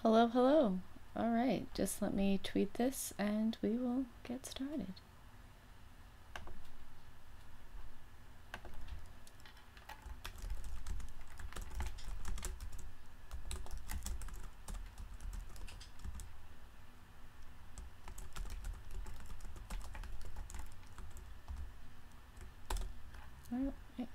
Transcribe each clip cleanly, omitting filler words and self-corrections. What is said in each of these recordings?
Hello, hello. All right, just let me tweet this and we will get started. All right.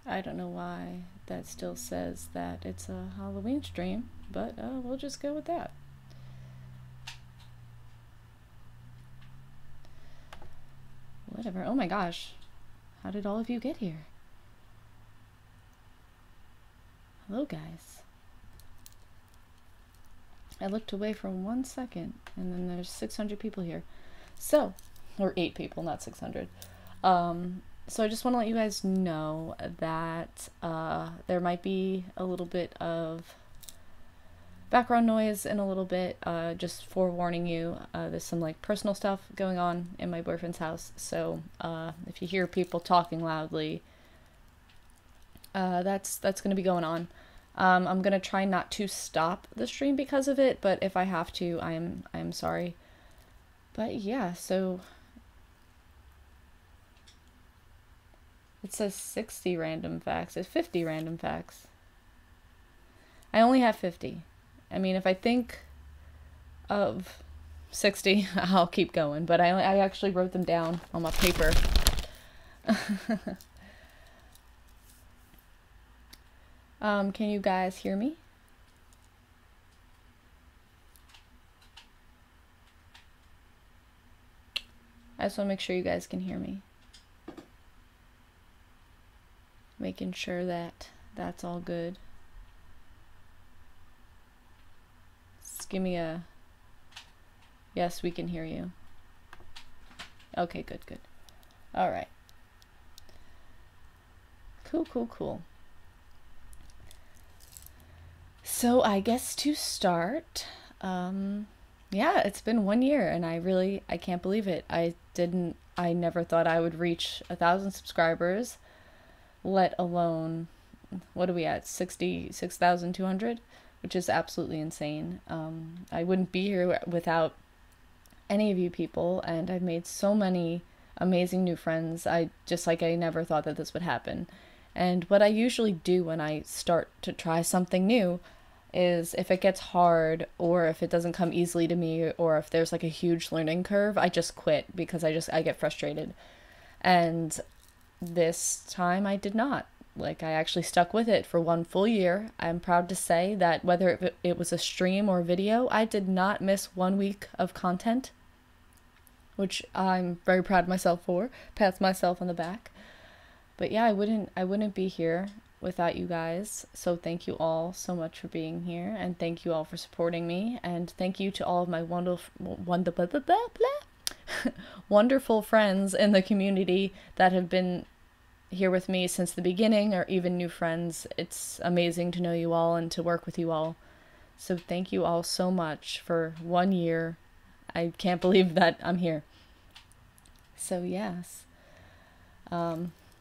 I don't know why that still says that it's a Halloween stream, but we'll just go with that. Whatever. Oh my gosh. How did all of you get here? Hello, guys. I looked away for 1 second, and then there's 600 people here. So, or 8 people, not 600. So I just want to let you guys know that there might be a little bit of background noise in a little bit, just forewarning you. There's some like personal stuff going on in my boyfriend's house, so if you hear people talking loudly, that's going to be going on. I'm going to try not to stop the stream because of it, but if I have to, I am sorry. But yeah, so it says 60 random facts. It's 50 random facts. I only have 50. I mean, if I think of 60, I'll keep going. But I actually wrote them down on my paper. Can you guys hear me? I just want to make sure you guys can hear me. Making sure that that's all good. Just give me a yes, we can hear you. Okay, good, good. All right. Cool, cool, cool. So I guess to start, yeah, it's been 1 year and I can't believe it. I never thought I would reach 1,000 subscribers, let alone, what are we at, 66,200, which is absolutely insane. I wouldn't be here without any of you people, and I've made so many amazing new friends. I never thought that this would happen. And what I usually do when I start to try something new is if it gets hard or if it doesn't come easily to me or if there's like a huge learning curve, I just quit because I get frustrated. And this time I did not. Like, I actually stuck with it for 1 full year. I'm proud to say that whether it was a stream or video, I did not miss 1 week of content, which I'm very proud of myself for. Pat myself on the back. But yeah, I wouldn't be here without you guys. So thank you all so much for being here, and thank you all for supporting me, and thank you to all of my wonderful friends in the community that have been here with me since the beginning, or even new friends. It's amazing to know you all and to work with you all. So thank you all so much for 1 year. I can't believe that I'm here. So yes.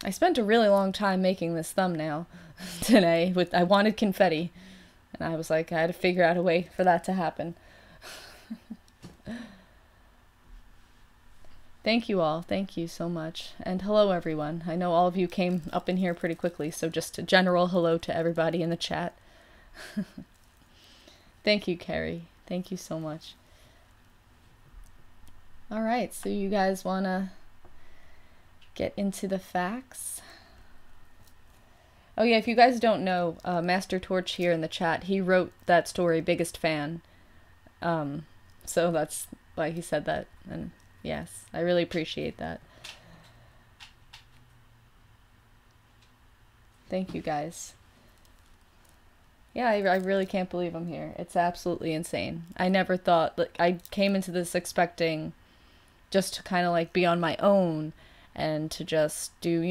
I spent a really long time making this thumbnail today. I wanted confetti, and I was like, I had to figure out a way for that to happen. Thank you all. Thank you so much. And hello, everyone. I know all of you came up in here pretty quickly, so just a general hello to everybody in the chat. Thank you, Carrie. Thank you so much. All right, so you guys want to get into the facts? Oh yeah, if you guys don't know, Master Torch here in the chat, he wrote that story, Biggest Fan. So that's why he said that, and yes, I really appreciate that. Thank you guys. Yeah, I really can't believe I'm here. It's absolutely insane. I never thought, like, I came into this expecting just to kind of like be on my own and to just do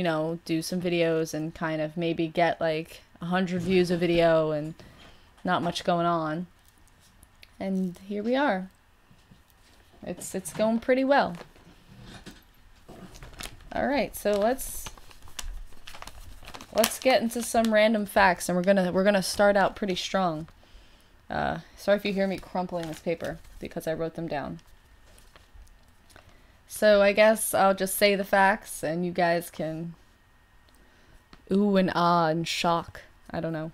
some videos and kind of maybe get like 100 views a video and not much going on. And here we are. It's going pretty well. All right, so let's let's get into some random facts, and we're gonna start out pretty strong. Sorry if you hear me crumpling this paper because I wrote them down. So I guess I'll just say the facts, and you guys can ooh and ah and shock. I don't know.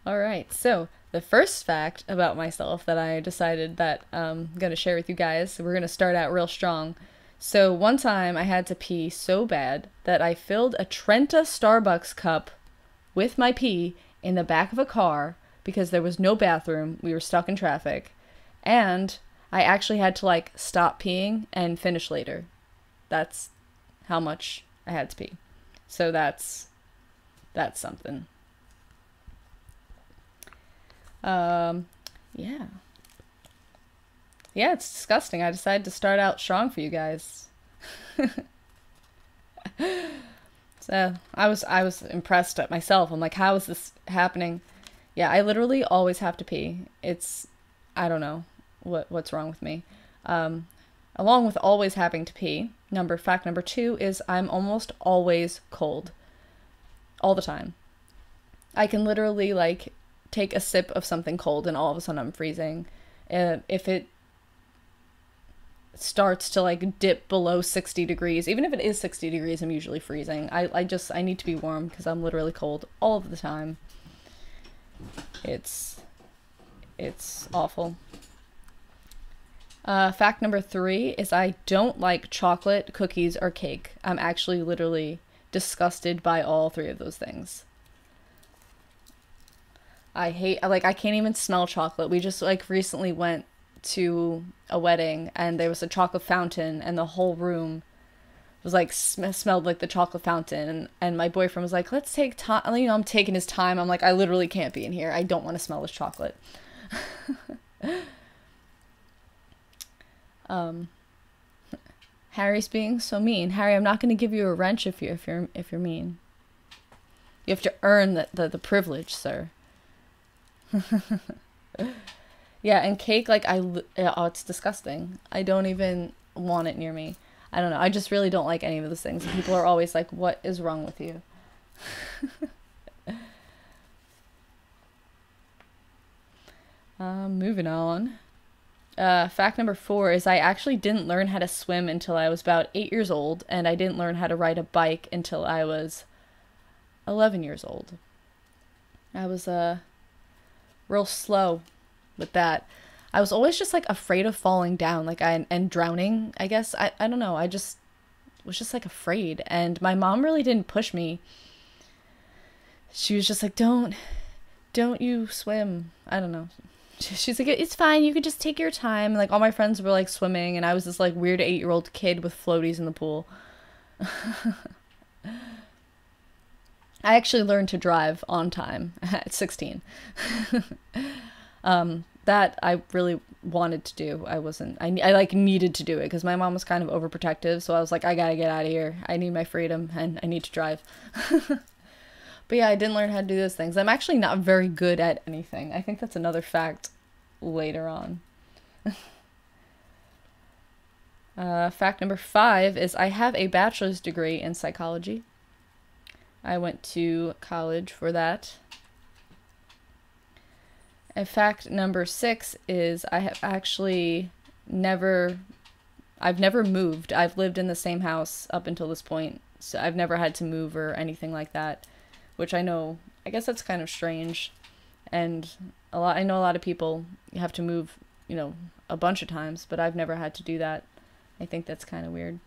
Alright, so the first fact about myself that I decided that I'm going to share with you guys, we're going to start out real strong. So one time I had to pee so bad that I filled a Trenta Starbucks cup with my pee in the back of a car because there was no bathroom. We were stuck in traffic. And I actually had to like stop peeing and finish later. That's how much I had to pee. So that's something. Yeah. Yeah, it's disgusting. I decided to start out strong for you guys. So I was impressed at myself. I'm like, how is this happening? Yeah, I literally always have to pee. I don't know what's wrong with me. Along with always having to pee, fact number 2 is I'm almost always cold. All the time. I can literally like take a sip of something cold and all of a sudden I'm freezing. If it starts to like dip below 60 degrees, even if it is 60 degrees, I'm usually freezing. I need to be warm because I'm literally cold all of the time. It's awful. Fact number 3 is I don't like chocolate, cookies, or cake. I'm actually literally disgusted by all 3 of those things. I can't even smell chocolate. We just like recently went to a wedding and there was a chocolate fountain and the whole room was like smelled like the chocolate fountain, and my boyfriend was like, let's take time. You know, I'm taking his time. I'm like, I literally can't be in here. I don't want to smell this chocolate. Harry's being so mean. Harry, I'm not going to give you a wrench if you're mean. You have to earn the privilege, sir. Yeah, and cake, like oh, it's disgusting. I don't even want it near me. I don't know. I just really don't like any of those things. And people are always like, what is wrong with you? Moving on. Fact number 4 is I actually didn't learn how to swim until I was about 8 years old, and I didn't learn how to ride a bike until I was 11 years old. I was real slow with that. I was always just like afraid of falling down, like and drowning, I guess. I don't know. I just was just like afraid, and my mom really didn't push me. She was just like, don't you swim. I don't know. She's like, it's fine, you could just take your time. Like all my friends were like swimming and I was this like weird 8-year-old kid with floaties in the pool. I actually learned to drive on time at 16. That I really wanted to do. I like needed to do it because my mom was kind of overprotective, so I was like, I gotta get out of here. I need my freedom and I need to drive. But yeah, I didn't learn how to do those things. I'm actually not very good at anything. I think that's another fact later on. Fact number 5 is I have a bachelor's degree in psychology. I went to college for that. And fact number 6 is I have actually I've never moved. I've lived in the same house up until this point, so I've never had to move or anything like that. Which I guess that's kind of strange, and I know a lot of people have to move, you know, a bunch of times, but I've never had to do that. I think that's kind of weird.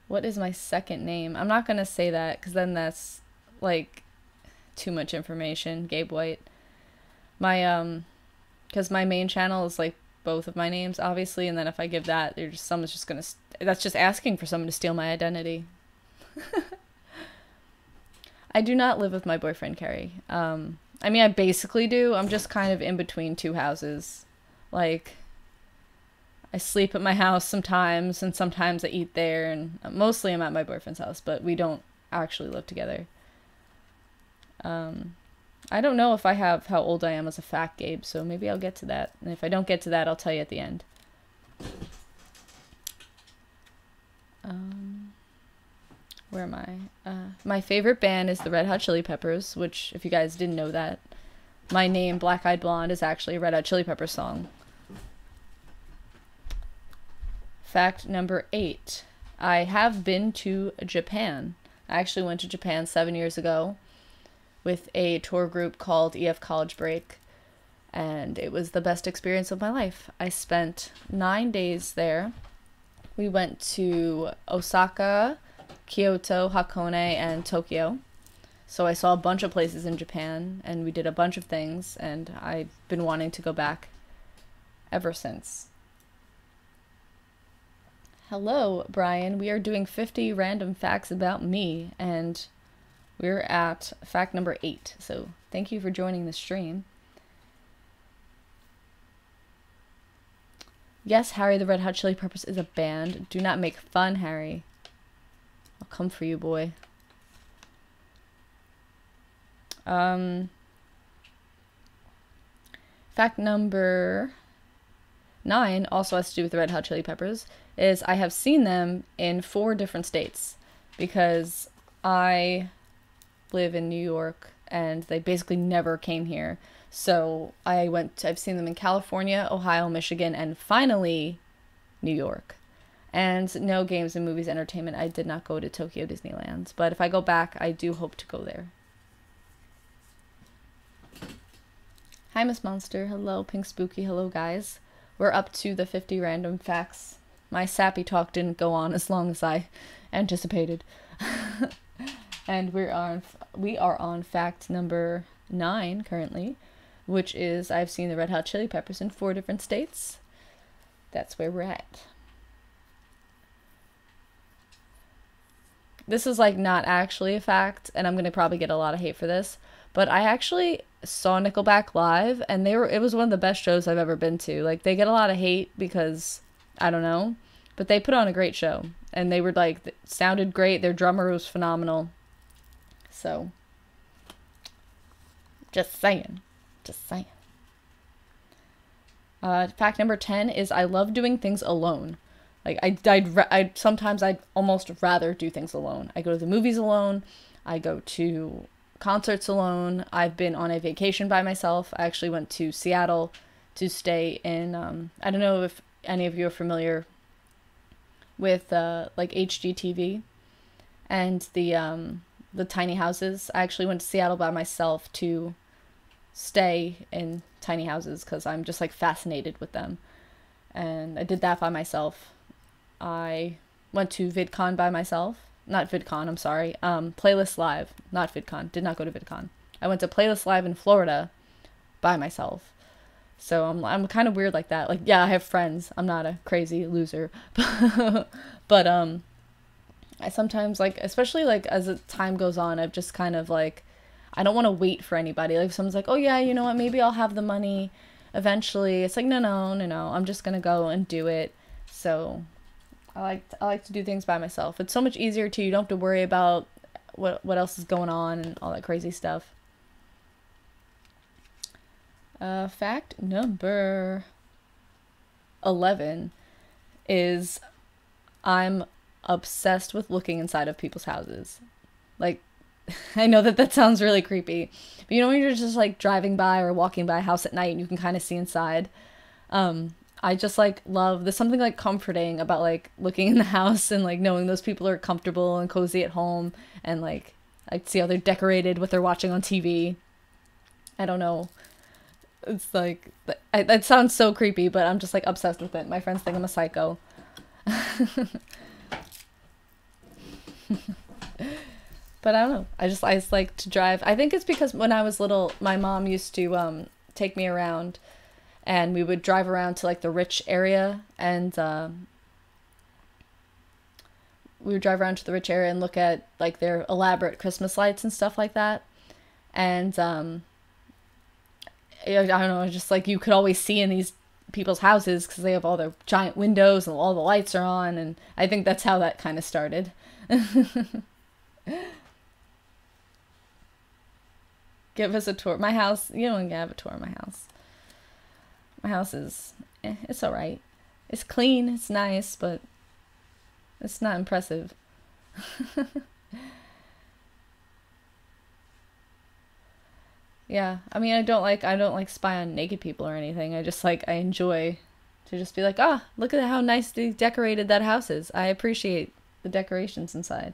What is my second name? I'm not gonna say that, because then that's, like, too much information. Gabe White. Because my main channel is, like, both of my names, obviously, and then if I give that, someone's just gonna, that's just asking for someone to steal my identity. I do not live with my boyfriend, Carrie. I mean, I basically do. I'm just kind of in between 2 houses. Like, I sleep at my house sometimes, and sometimes I eat there, and mostly I'm at my boyfriend's house, but we don't actually live together. I don't know if I have how old I am as a fact, Gabe, so maybe I'll get to that. And if I don't get to that, I'll tell you at the end. Where am I? My favorite band is the Red Hot Chili Peppers, which, if you guys didn't know that, my name, Black-Eyed Blonde, is actually a Red Hot Chili Peppers song. Fact number 8. I have been to Japan. I actually went to Japan 7 years ago with a tour group called EF College Break, and it was the best experience of my life. I spent 9 days there. We went to Osaka, Kyoto, Hakone, and Tokyo. So I saw a bunch of places in Japan, and we did a bunch of things, and I've been wanting to go back ever since. Hello, Brian. We are doing 50 random facts about me, and we're at fact number 8. So thank you for joining the stream. Yes, Harry, the Red Hot Chili Peppers is a band. Do not make fun, Harry. I'll come for you, boy. Fact number 9 also has to do with the Red Hot Chili Peppers, is I have seen them in 4 different states, because I live in New York and they basically never came here. So I've seen them in California, Ohio, Michigan, and finally New York. And no, games and movies entertainment, I did not go to Tokyo Disneyland, but if I go back, I do hope to go there. Hi, Miss Monster. Hello, Pink Spooky. Hello, guys. We're up to the 50 random facts. My sappy talk didn't go on as long as I anticipated. And we are on fact number 9 currently, which is I've seen the Red Hot Chili Peppers in 4 different states. That's where we're at. This is like not actually a fact, and I'm gonna probably get a lot of hate for this, but I actually saw Nickelback live, and it was one of the best shows I've ever been to. Like, they get a lot of hate because, I don't know, but they put on a great show, and they were like, sounded great, their drummer was phenomenal. So, just saying. Fact number 10 is I love doing things alone. Like, sometimes I'd almost rather do things alone. I go to the movies alone. I go to concerts alone. I've been on a vacation by myself. I actually went to Seattle to stay in, I don't know if any of you are familiar with, like, HGTV and the tiny houses. I actually went to Seattle by myself to stay in tiny houses because I'm just, like, fascinated with them. And I did that by myself. I went to VidCon by myself. Not VidCon, I'm sorry. Playlist Live. Not VidCon. Did not go to VidCon. I went to Playlist Live in Florida by myself. So I'm kind of weird like that. Like, yeah, I have friends. I'm not a crazy loser. But I sometimes, like, especially, like, as the time goes on, I've just kind of, like, I don't want to wait for anybody. Like, if someone's like, oh, yeah, you know what, maybe I'll have the money eventually. It's like, no, I'm just going to go and do it. So I like to do things by myself. It's so much easier too. You don't have to worry about what else is going on and all that crazy stuff. Fact number 11 is I'm obsessed with looking inside of people's houses. Like, I know that sounds really creepy, but you know when you're just, like, driving by or walking by a house at night and you can kind of see inside? I just, like, there's something, like, comforting about, like, looking in the house and, like, knowing those people are comfortable and cozy at home, and, like, I see how they're decorated, what they're watching on TV. I don't know. It's, like, that sounds so creepy, but I'm just, like, obsessed with it. My friends think I'm a psycho. But I don't know. I just like to drive. I think it's because when I was little, my mom used to take me around, and we would drive around to, like, the rich area, and we would drive around to the rich area and look at, like, their elaborate Christmas lights and stuff like that. And I don't know, just, like, you could always see in these people's houses because they have all their giant windows and all the lights are on, and I think that's how that kind of started. Give us a tour. My house, you don't have a tour of my house. My house is, it's alright. It's clean, it's nice, but It's not impressive. Yeah, I mean, I don't like spy on naked people or anything. I just like I enjoy to just be like, ah, look at how nicely decorated that house is. I appreciate the decorations inside.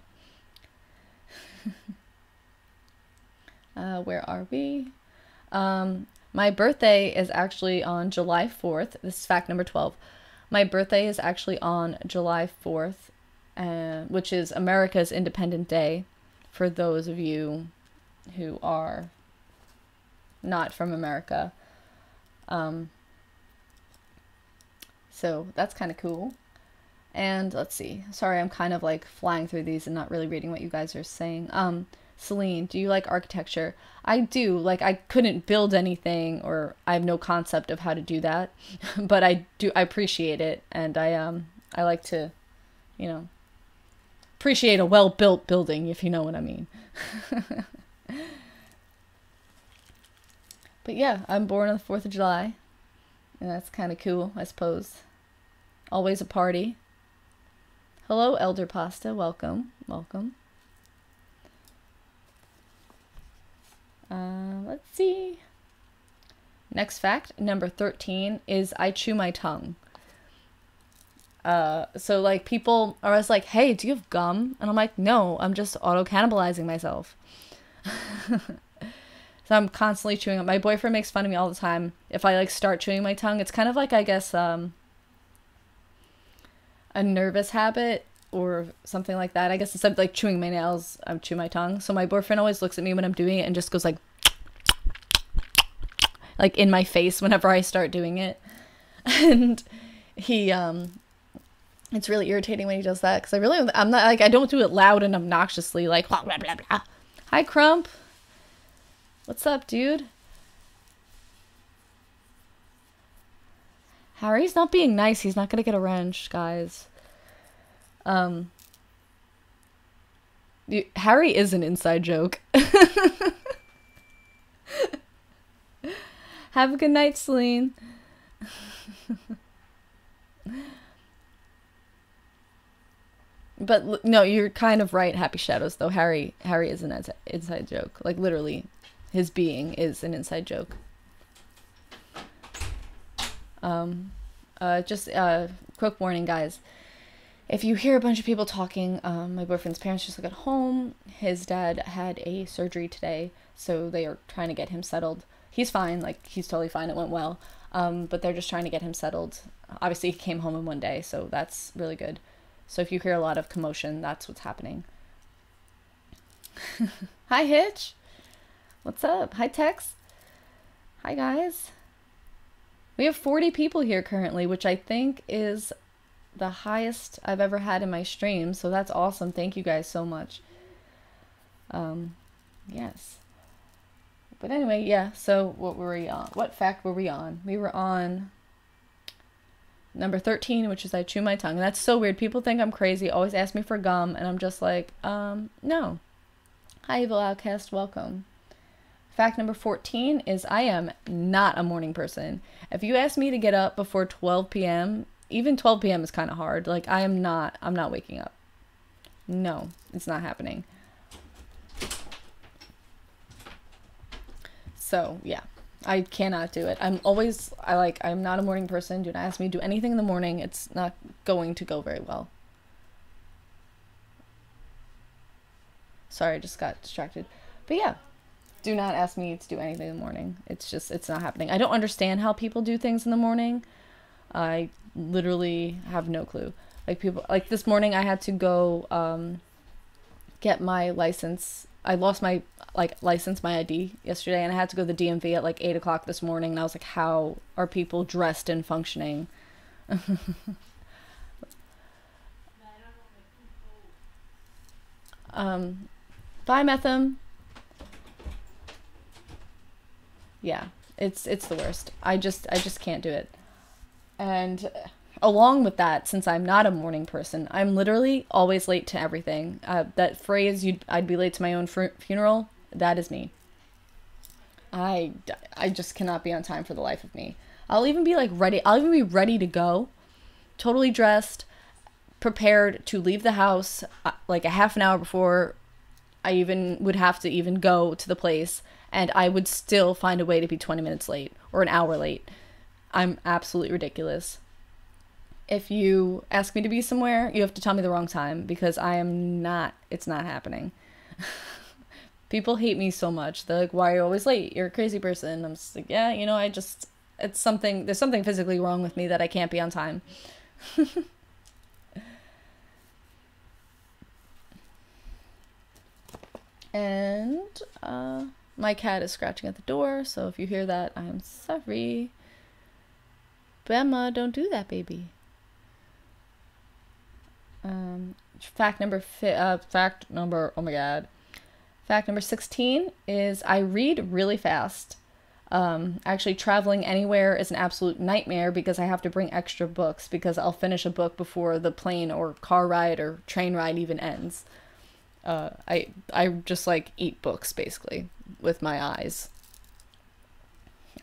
Where are we? My birthday is actually on July 4th. This is fact number 12. My birthday is actually on July 4th, which is America's Independent Day, for those of you who are not from America. So that's kind of cool. And let's see. Sorry, I'm kind of like flying through these and not really reading what you guys are saying. Celine, do you like architecture? I do. Like, I couldn't build anything, or I have no concept of how to do that, but I appreciate it, and I like to, you know, appreciate a well-built building, if you know what I mean. But yeah, I'm born on the 4th of July, and that's kind of cool, I suppose. Always a party. Hello, Elder Pasta. Welcome. Welcome. Let's see. Next fact, number 13, is I chew my tongue. So like people are always like, hey, do you have gum? And I'm like, no, I'm just auto-cannibalizing myself. So I'm constantly chewing it. My boyfriend makes fun of me all the time if I like start chewing my tongue. It's kind of like, I guess, a nervous habit or something like that. I guess instead of like chewing my nails, I chew my tongue. So my boyfriend always looks at me when I'm doing it and just goes like in my face whenever I start doing it. And he, it's really irritating when he does that, because I'm not like, I don't do it loud and obnoxiously like blah, blah, blah, blah. Hi, Crump. What's up, dude? Harry's not being nice. He's not gonna get a wrench, guys. Harry is an inside joke. Have a good night, Celine. But no, you're kind of right, Happy Shadows, though. Harry is an inside joke. Like, literally, his being is an inside joke. Quick warning, guys. If you hear a bunch of people talking, my boyfriend's parents just got home. His dad had a surgery today, so they are trying to get him settled. He's fine, like, he's totally fine, it went well. But they're just trying to get him settled. Obviously, he came home in one day, so that's really good. So if you hear a lot of commotion, that's what's happening. Hi, Hitch. What's up? Hi, Tex. Hi, guys. We have 40 people here currently, which I think is the highest I've ever had in my stream, so that's awesome. Thank you guys so much. Yes. But anyway, yeah, so what were we on? What fact were we on? We were on number 13, which is I chew my tongue. And that's so weird. People think I'm crazy, always ask me for gum, and I'm just like, no. Hi, Evil Outcast, welcome. Fact number 14 is I am not a morning person. If you ask me to get up before 12 p.m., even 12 p.m. is kind of hard. Like, I'm not waking up. No, it's not happening. So, yeah, I cannot do it. I'm not a morning person. Do not ask me to do anything in the morning. It's not going to go very well. Sorry, I just got distracted. But yeah, do not ask me to do anything in the morning. It's not happening. I don't understand how people do things in the morning. I literally have no clue. Like this morning I had to go get my license. I lost my license, my ID yesterday, and I had to go to the DMV at like 8 o'clock this morning, and I was like, how are people dressed and functioning? Bye, Metham. Yeah, it's the worst. I just can't do it. And along with that, since I'm not a morning person, I'm literally always late to everything. That phrase, I'd be late to my own funeral, that is me. I just cannot be on time for the life of me. I'll even be like ready. I'll even be ready to go, totally dressed, prepared to leave the house like a half an hour before I even would have to even go to the place, and I would still find a way to be 20 minutes late or an hour late. I'm absolutely ridiculous. If you ask me to be somewhere, you have to tell me the wrong time, because I am not, it's not happening. People hate me so much. They're like, why are you always late? You're a crazy person. I'm just like, yeah, you know, there's something physically wrong with me that I can't be on time. And my cat is scratching at the door, so if you hear that, I'm sorry. Bemma, don't do that, baby. Fact number, oh my god. Fact number 16 is I read really fast. Actually, traveling anywhere is an absolute nightmare because I have to bring extra books, because I'll finish a book before the plane or car ride or train ride even ends. I just like eat books basically with my eyes.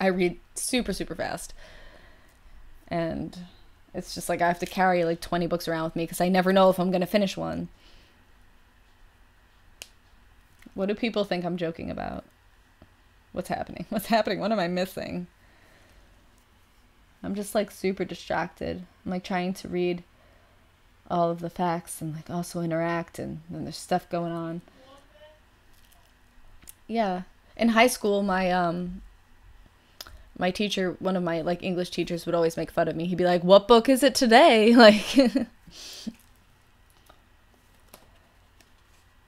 I read super, super fast. And it's just like I have to carry like 20 books around with me because I never know if I'm going to finish one. What do people think I'm joking about? What's happening? What's happening? What am I missing? I'm just like super distracted. I'm like trying to read all of the facts and like also interact, and then there's stuff going on. Yeah. In high school, my teacher, one of my like English teachers, would always make fun of me. He'd be like, "What book is it today?" Like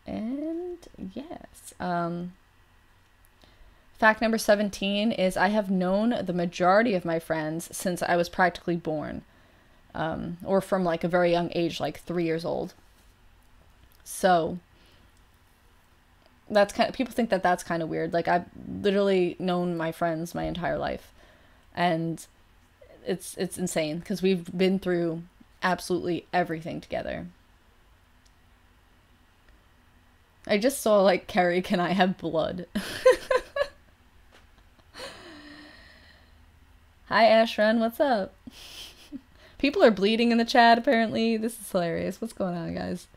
and yes. Fact number 17 is I have known the majority of my friends since I was practically born. Or from like a very young age, like 3 years old. So that's kind of, people think that that's kind of weird. Like I've literally known my friends my entire life, and it's insane because we've been through absolutely everything together. I just saw like, Carrie, can I have blood? Hi Ashran, what's up? People are bleeding in the chat, apparently. This is hilarious. What's going on, guys?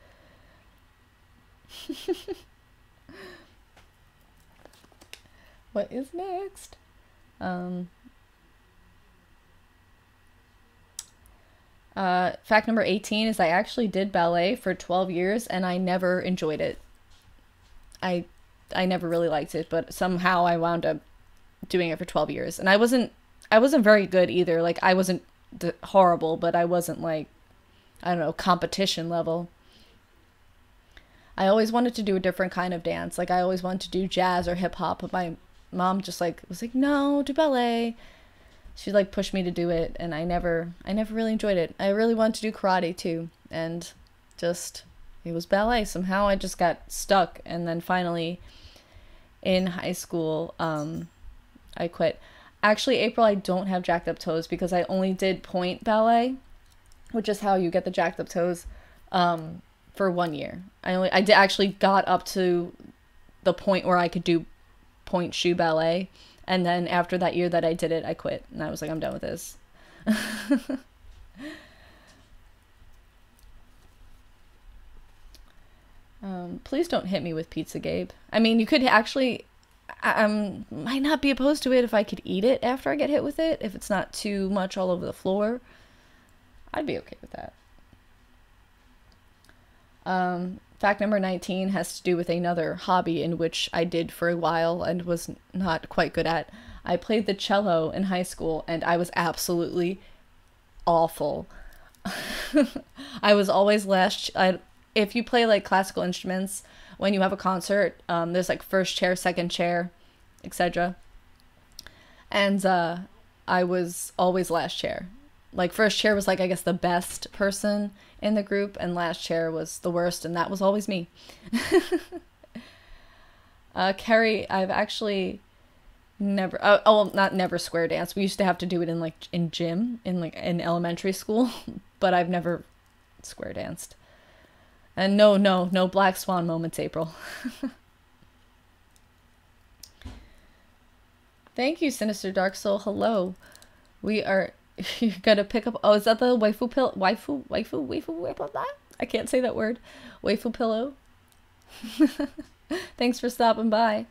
What is next? Fact number 18 is I actually did ballet for 12 years and I never enjoyed it. I never really liked it, but somehow I wound up doing it for 12 years. And I wasn't very good either. Like I wasn't horrible, but I wasn't like, I don't know, competition level. I always wanted to do a different kind of dance. Like I always wanted to do jazz or hip hop, but my mom just like was like, no, do ballet. She like pushed me to do it, and I never really enjoyed it. I really wanted to do karate too, and just it was ballet. Somehow I just got stuck, and then finally in high school I quit. Actually, April, I don't have jacked up toes because I only did point ballet, which is how you get the jacked up toes, for 1 year. I actually got up to the point where I could do point shoe ballet, and then after that year that I did it, I quit, and I was like, I'm done with this. Please don't hit me with pizza, Gabe. I mean, you could actually... I might not be opposed to it if I could eat it after I get hit with it. If it's not too much all over the floor, I'd be okay with that. Fact number 19 has to do with another hobby in which I did for a while and was not quite good at. I played the cello in high school and I was absolutely awful. I was always last. If you play like classical instruments, when you have a concert, there's like first chair, second chair, etc. And I was always last chair. Like first chair was like, I guess, the best person in the group, and last chair was the worst, and that was always me. Carrie, I've actually never, not never square dance. We used to have to do it in gym, in elementary school, but I've never square danced. And no Black Swan moments, April. Thank you, Sinister Dark Soul. Hello. We are You're gonna pick up. Oh, is that the waifu pillow? Waifu that? I can't say that word. Waifu pillow. Thanks for stopping by.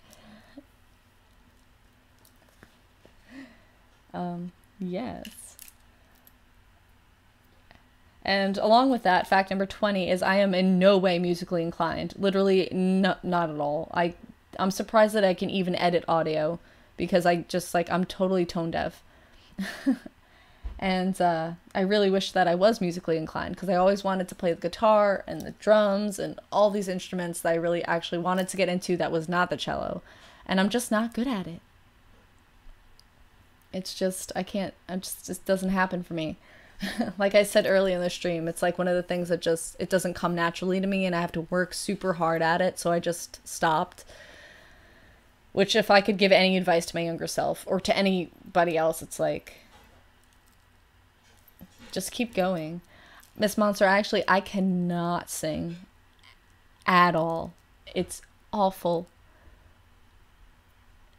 Yes. And along with that, fact number 20 is I am in no way musically inclined. Literally, not at all. I'm surprised that I can even edit audio because I'm totally tone deaf. And I really wish that I was musically inclined because I always wanted to play the guitar and the drums and all these instruments that I really actually wanted to get into that was not the cello. And I'm just not good at it. It's just, I can't, it just doesn't happen for me. Like I said earlier in the stream, it's like one of the things that just, it doesn't come naturally to me and I have to work super hard at it. So I just stopped. Which if I could give any advice to my younger self or to anybody else, it's like, just keep going. Miss Monster, actually, I cannot sing at all. It's awful.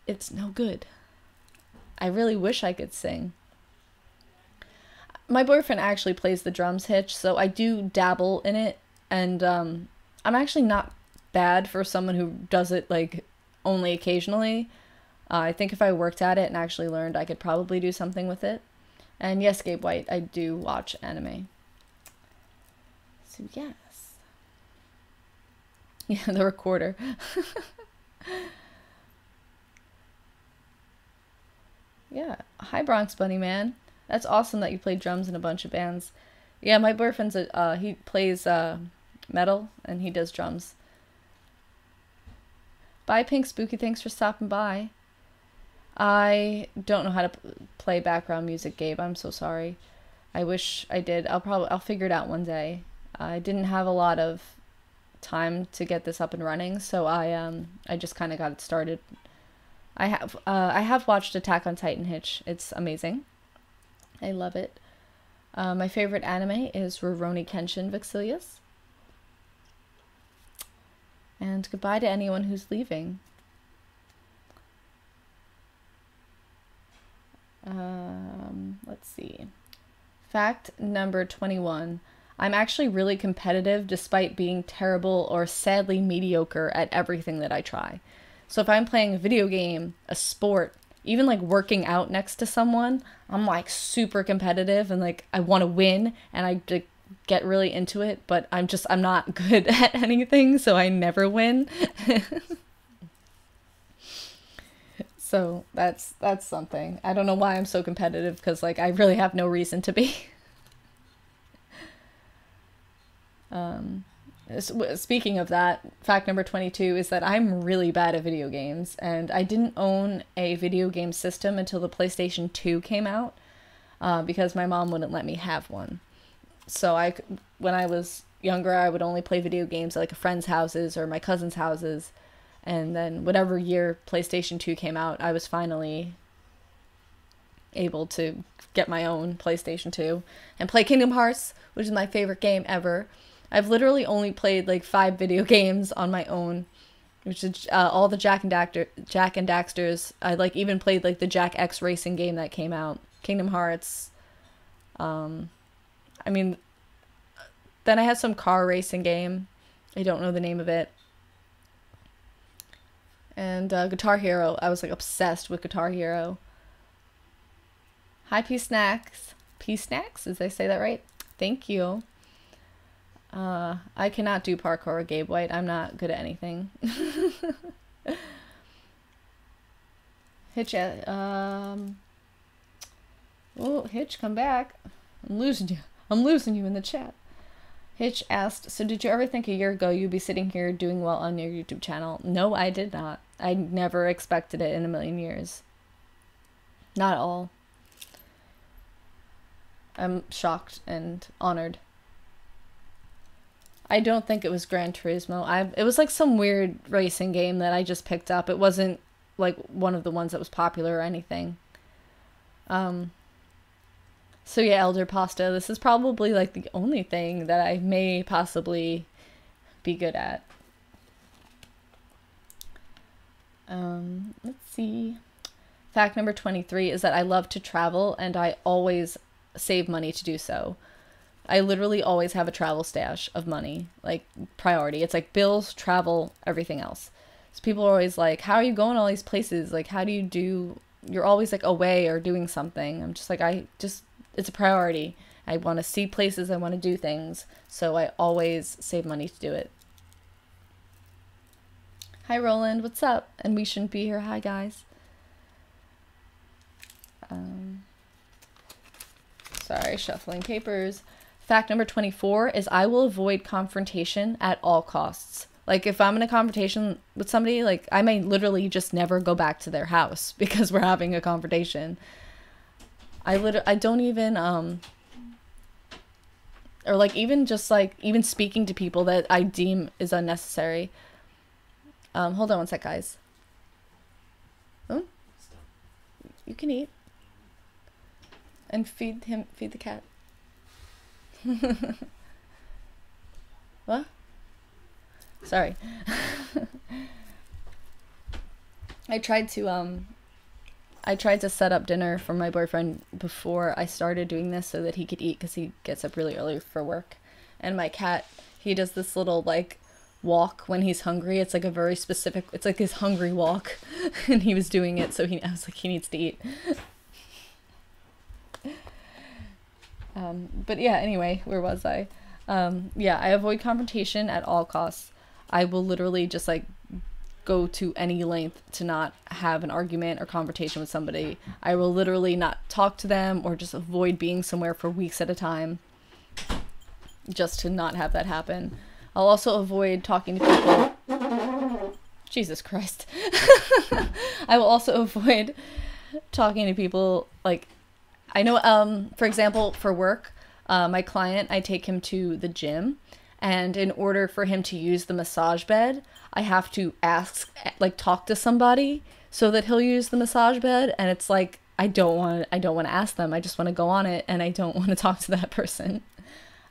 It's no good. I really wish I could sing. My boyfriend actually plays the drums, Hitch, so I do dabble in it, and I'm actually not bad for someone who does it, like, only occasionally. I think if I worked at it and actually learned, I could probably do something with it. And yes, Gabe White, I do watch anime. So yes. Yeah, the recorder. Yeah. Hi, Bronx Bunny Man. That's awesome that you play drums in a bunch of bands. Yeah, my boyfriend's he plays metal and he does drums. Bye, Pink Spooky. Thanks for stopping by. I don't know how to play background music, Gabe. I'm so sorry. I wish I did. I'll figure it out one day. I didn't have a lot of time to get this up and running, so I just kind of got it started. I have watched Attack on Titan, Hitch. It's amazing. I love it. My favorite anime is Rurouni Kenshin Vexilius. And goodbye to anyone who's leaving. Let's see. Fact number 21. I'm actually really competitive despite being terrible or sadly mediocre at everything that I try. So if I'm playing a video game, a sport, even like working out next to someone, I'm like super competitive and like I want to win and I like, get really into it, but I'm not good at anything, so I never win. So that's something. I don't know why I'm so competitive because like I really have no reason to be. Speaking of that, fact number 22 is that I'm really bad at video games, and I didn't own a video game system until the PlayStation 2 came out because my mom wouldn't let me have one. So when I was younger, I would only play video games at like a friend's houses or my cousin's houses. And then whatever year PlayStation 2 came out, I was finally able to get my own PlayStation 2 and play Kingdom Hearts, which is my favorite game ever. I've literally only played like 5 video games on my own, which is all the Jak and Daxters. I like even played like the Jak X racing game that came out, Kingdom Hearts. I mean, then I had some car racing game. I don't know the name of it. And Guitar Hero. I was like obsessed with Guitar Hero. Hi, P Snacks. P Snacks? Did I say that right? Thank you. I cannot do parkour, Gabe White. I'm not good at anything. Hitch, oh, Hitch, come back. I'm losing you. I'm losing you in the chat. Hitch asked, so did you ever think a year ago you'd be sitting here doing well on your YouTube channel? No, I did not. I never expected it in a million years. Not at all. I'm shocked and honored. I don't think it was Gran Turismo. It was like some weird racing game that I just picked up. It wasn't like one of the ones that was popular or anything. So yeah, Elder Pasta, this is probably like the only thing that I may possibly be good at. Let's see. Fact number 23 is that I love to travel and I always save money to do so. I literally always have a travel stash of money, like priority. It's like bills, travel, everything else. So people are always like, how are you going all these places? Like, how do you do, you're always like away or doing something. I'm just like, it's a priority. I want to see places, I want to do things. So I always save money to do it. Hi, Roland, what's up? And we shouldn't be here. Hi, guys. Sorry, shuffling papers. Fact number 24 is I will avoid confrontation at all costs. Like, if I'm in a confrontation with somebody, like, I may literally just never go back to their house because we're having a confrontation. I don't even, or like, even just like, even speaking to people that I deem is unnecessary. Hold on one sec, guys. Oh, you can eat. And feed the cat. What? Sorry. I tried to set up dinner for my boyfriend before I started doing this so that he could eat, because he gets up really early for work. And my cat, he does this little like walk when he's hungry. It's like a very specific, it's like his hungry walk. And he was doing it, so I was like, he needs to eat. But yeah, anyway, where was I? Yeah, I avoid confrontation at all costs. I will literally just like go to any length to not have an argument or confrontation with somebody. I will literally not talk to them or just avoid being somewhere for weeks at a time just to not have that happen. I'll also avoid talking to people. Jesus Christ. I will also avoid talking to people like, I know, for example, for work, my client, I take him to the gym, and in order for him to use the massage bed, I have to talk to somebody so that he'll use the massage bed, and it's like, I don't want to ask them. I just want to go on it, and I don't want to talk to that person.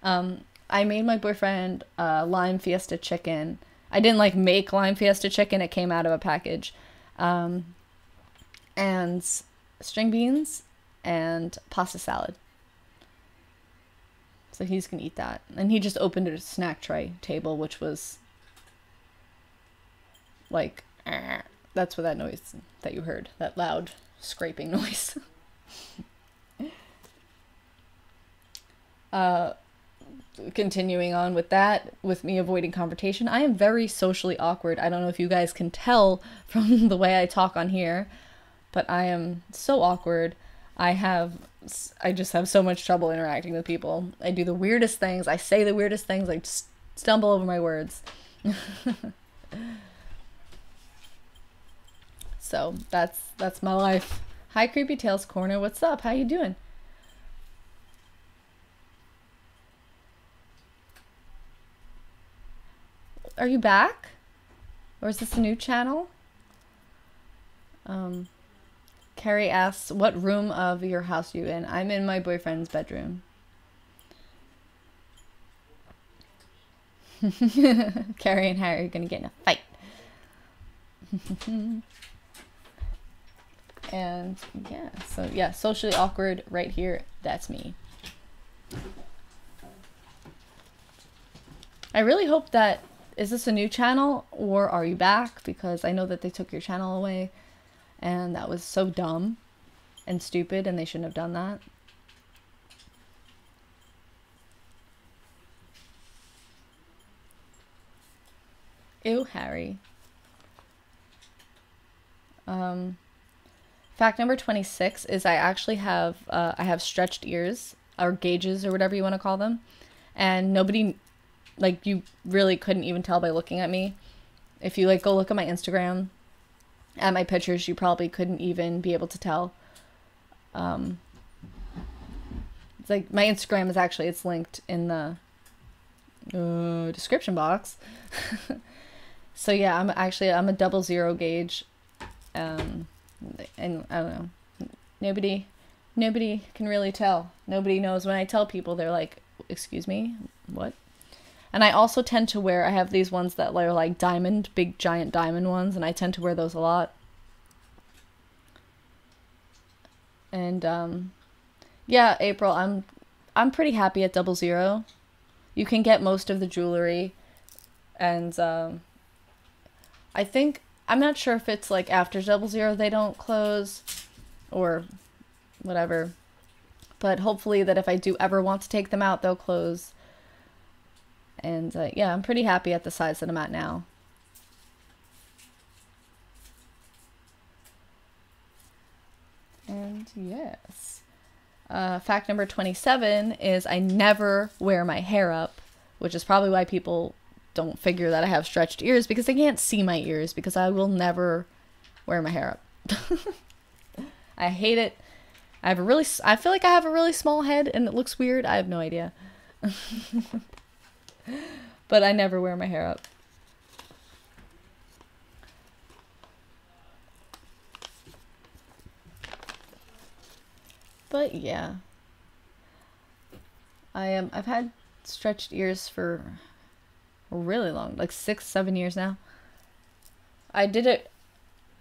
I made my boyfriend lime fiesta chicken. I didn't like make lime fiesta chicken. It came out of a package. And string beans and pasta salad. So he's gonna eat that. And he just opened a snack tray table, which was like, that's what that noise that you heard, that loud scraping noise. Continuing on with that, with me avoiding confrontation, I am very socially awkward. I don't know if you guys can tell from the way I talk on here, but I am so awkward. I just have so much trouble interacting with people. I do the weirdest things. I say the weirdest things. I just stumble over my words. So that's my life. Hi, Creepy Tales Corner. What's up? How you doing? Are you back? Or is this a new channel? Carrie asks, what room of your house are you in? I'm in my boyfriend's bedroom. Carrie and Harry are gonna get in a fight. And yeah, so yeah, socially awkward right here. That's me. I really hope that, is this a new channel or are you back? Because I know that they took your channel away. And that was so dumb and stupid, and they shouldn't have done that. Ew, Harry. Fact number 26 is I actually have, I have stretched ears, or gauges, or whatever you want to call them. And nobody, like, you really couldn't even tell by looking at me. If you, like, go look at my Instagram, at my pictures, you probably couldn't even be able to tell. It's like, my Instagram is actually, it's linked in the description box. So yeah, I'm a 00 gauge. And I don't know, nobody can really tell. Nobody knows. When I tell people, they're like, excuse me, what? And I also tend to wear, I have these ones that are like diamond, big giant diamond ones, and I tend to wear those a lot. And Yeah, April, I'm pretty happy at 00. You can get most of the jewelry, and I think I'm not sure if it's like after 00 they don't close or whatever. But hopefully that if I do ever want to take them out, they'll close. And yeah, I'm pretty happy at the size that I'm at now. And yes. Fact number 27 is I never wear my hair up, which is probably why people don't figure that I have stretched ears, because they can't see my ears, because I will never wear my hair up. I hate it. I feel like I have a really small head and it looks weird. I have no idea. But I never wear my hair up. But yeah. I've had stretched ears for a really long, like 6-7 years now. I did it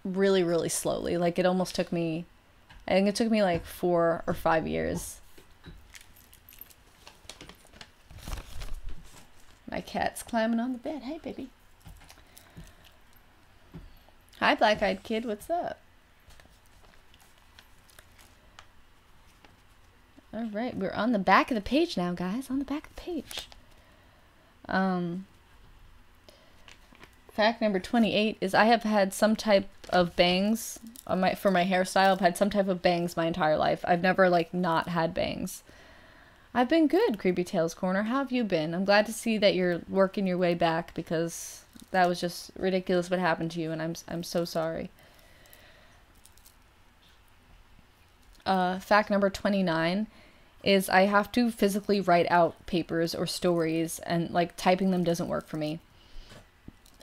really, really slowly. Like it almost took me, I think it took me like 4 or 5 years. My cat's climbing on the bed. Hey, baby. Hi, black-eyed kid. What's up? All right, we're on the back of the page now, guys. On the back of the page. Fact number 28 is I have had some type of bangs on for my hairstyle. I've had some type of bangs my entire life. I've never like not had bangs. I've been good, Creepy Tales Corner. How have you been? I'm glad to see that you're working your way back, because that was just ridiculous what happened to you, and I'm so sorry. Fact number 29 is I have to physically write out papers or stories, and like typing them doesn't work for me.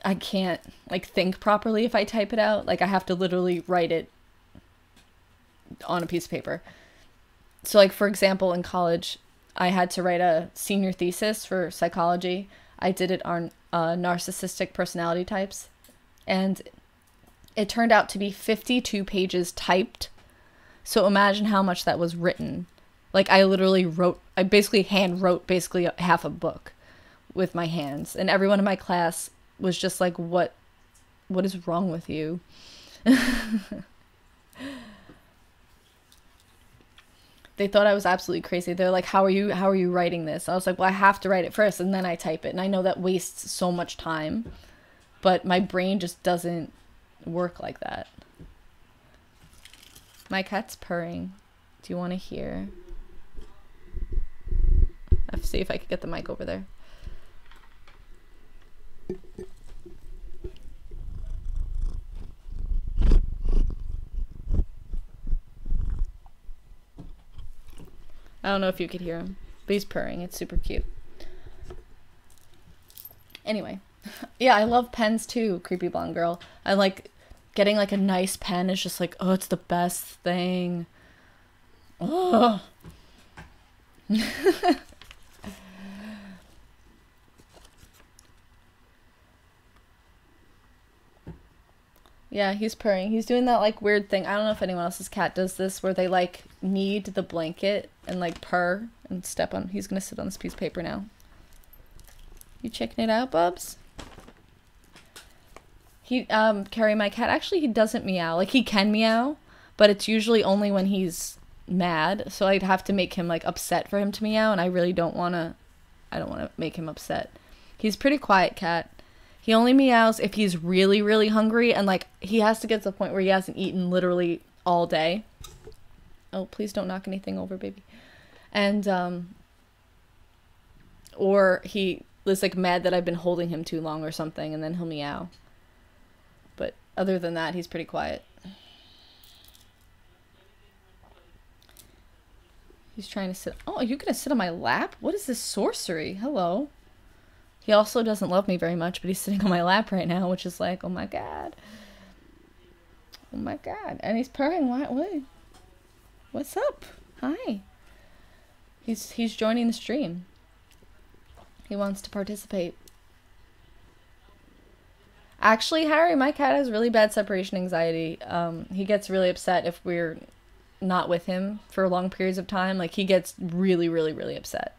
I can't like think properly if I type it out. Like I have to literally write it on a piece of paper. So like for example, in college, I had to write a senior thesis for psychology. I did it on narcissistic personality types, and it turned out to be 52 pages typed. So imagine how much that was written. Like I basically hand wrote basically half a book with my hands, and everyone in my class was just like, what is wrong with you? They thought I was absolutely crazy. They're like, how are you writing this? I was like, well, I have to write it first and then I type it. And I know that wastes so much time, but my brain just doesn't work like that. My cat's purring. Do you want to hear? I have to see if I could get the mic over there. I don't know if you could hear him, but he's purring. It's super cute. Anyway, yeah, I love pens too, Creepy Blonde Girl. I like getting like a nice pen is just like, oh, it's the best thing. Oh. Yeah, he's purring. He's doing that like weird thing. I don't know if anyone else's cat does this, where they like knead the blanket and like purr and step on. He's gonna sit on this piece of paper now. You checking it out, Bubs? Carrie, my cat, actually he doesn't meow. Like he can meow, but it's usually only when he's mad. So I'd have to make him like upset for him to meow, and I really don't wanna make him upset. He's a pretty quiet cat. He only meows if he's really, really hungry, and like he has to get to the point where he hasn't eaten literally all day. Oh, please don't knock anything over, baby. And or he is like mad that I've been holding him too long or something, and then he'll meow. But other than that, he's pretty quiet. He's trying to sit. Oh, are you gonna sit on my lap? What is this sorcery? Hello. He also doesn't love me very much, but he's sitting on my lap right now, which is like, oh my god. Oh my god. And he's purring. What? What's up? Hi. He's joining the stream. He wants to participate. Actually, Harry, my cat has really bad separation anxiety. He gets really upset if we're not with him for long periods of time, like he gets really, really, really upset.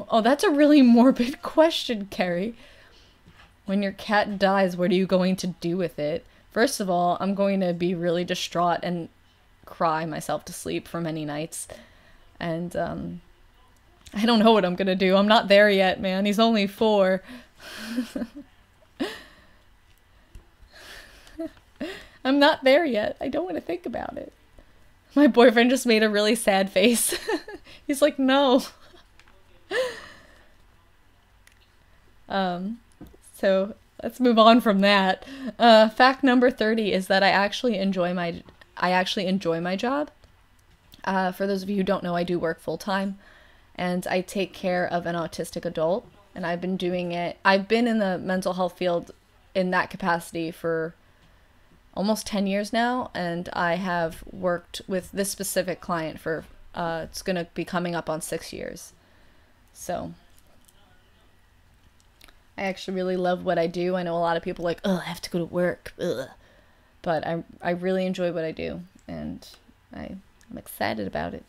Oh, that's a really morbid question, Carrie. When your cat dies, what are you going to do with it? First of all, I'm going to be really distraught and cry myself to sleep for many nights. And I don't know what I'm gonna do. I'm not there yet, man. He's only 4. I'm not there yet. I don't want to think about it. My boyfriend just made a really sad face. He's like, no. So let's move on from that. Fact number 30 is that I actually enjoy my job. For those of you who don't know, I do work full time, and I take care of an autistic adult, and I've been doing it. I've been in the mental health field in that capacity for almost 10 years now, and I have worked with this specific client for, it's going to be coming up on 6 years. So I actually really love what I do. I know a lot of people are like, oh, I have to go to work. Ugh. But I really enjoy what I do, and I'm excited about it.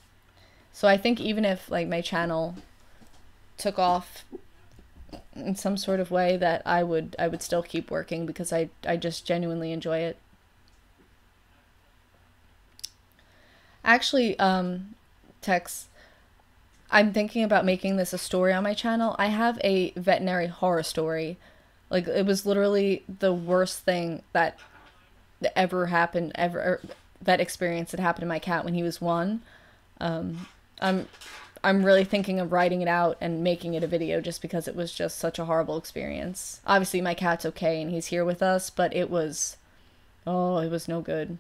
So I think even if like my channel took off in some sort of way, that I would still keep working, because I just genuinely enjoy it. Actually, Tex, I'm thinking about making this a story on my channel. I have a veterinary horror story. Like, it was literally the worst thing that ever happened, vet experience that happened to my cat when he was 1. I'm really thinking of writing it out and making it a video, just because it was just such a horrible experience. Obviously my cat's okay and he's here with us, but it was no good.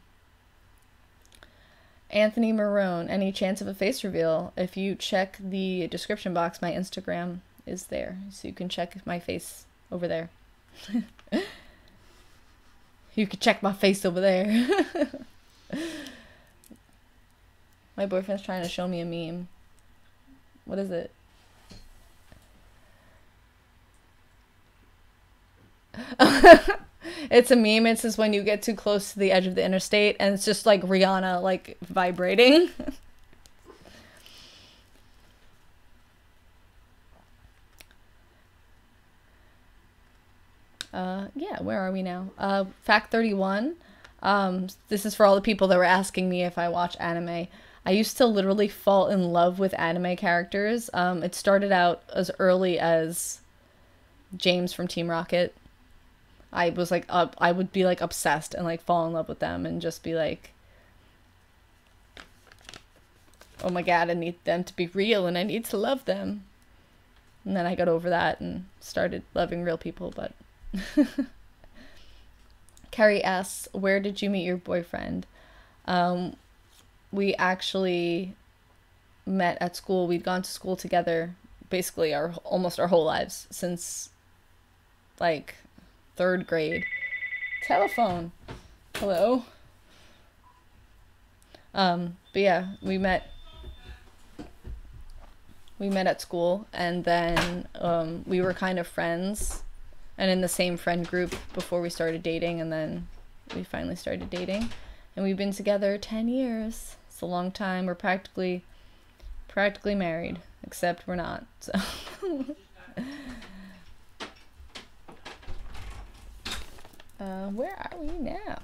Anthony Marone, any chance of a face reveal? If you check the description box, my Instagram is there, so you can check my face over there. You can check my face over there. My boyfriend's trying to show me a meme. What is it? It's a meme. It says when you get too close to the edge of the interstate, and it's just like Rihanna like vibrating. Yeah, where are we now? Fact 31. This is for all the people that were asking me if I watch anime. I used to literally fall in love with anime characters. It started out as early as James from Team Rocket. I was like, I would be like obsessed and like fall in love with them and just be like, oh my god, I need them to be real and I need to love them. And then I got over that and started loving real people, but... Carrie asks, where did you meet your boyfriend? We actually met at school. We'd gone to school together basically almost our whole lives, since like 3rd grade. Telephone. Hello. But yeah, we met at school, and then we were kind of friends and in the same friend group before we started dating, and then we finally started dating, and we've been together 10 years. It's a long time. We're practically married, except we're not, so. Where are we now?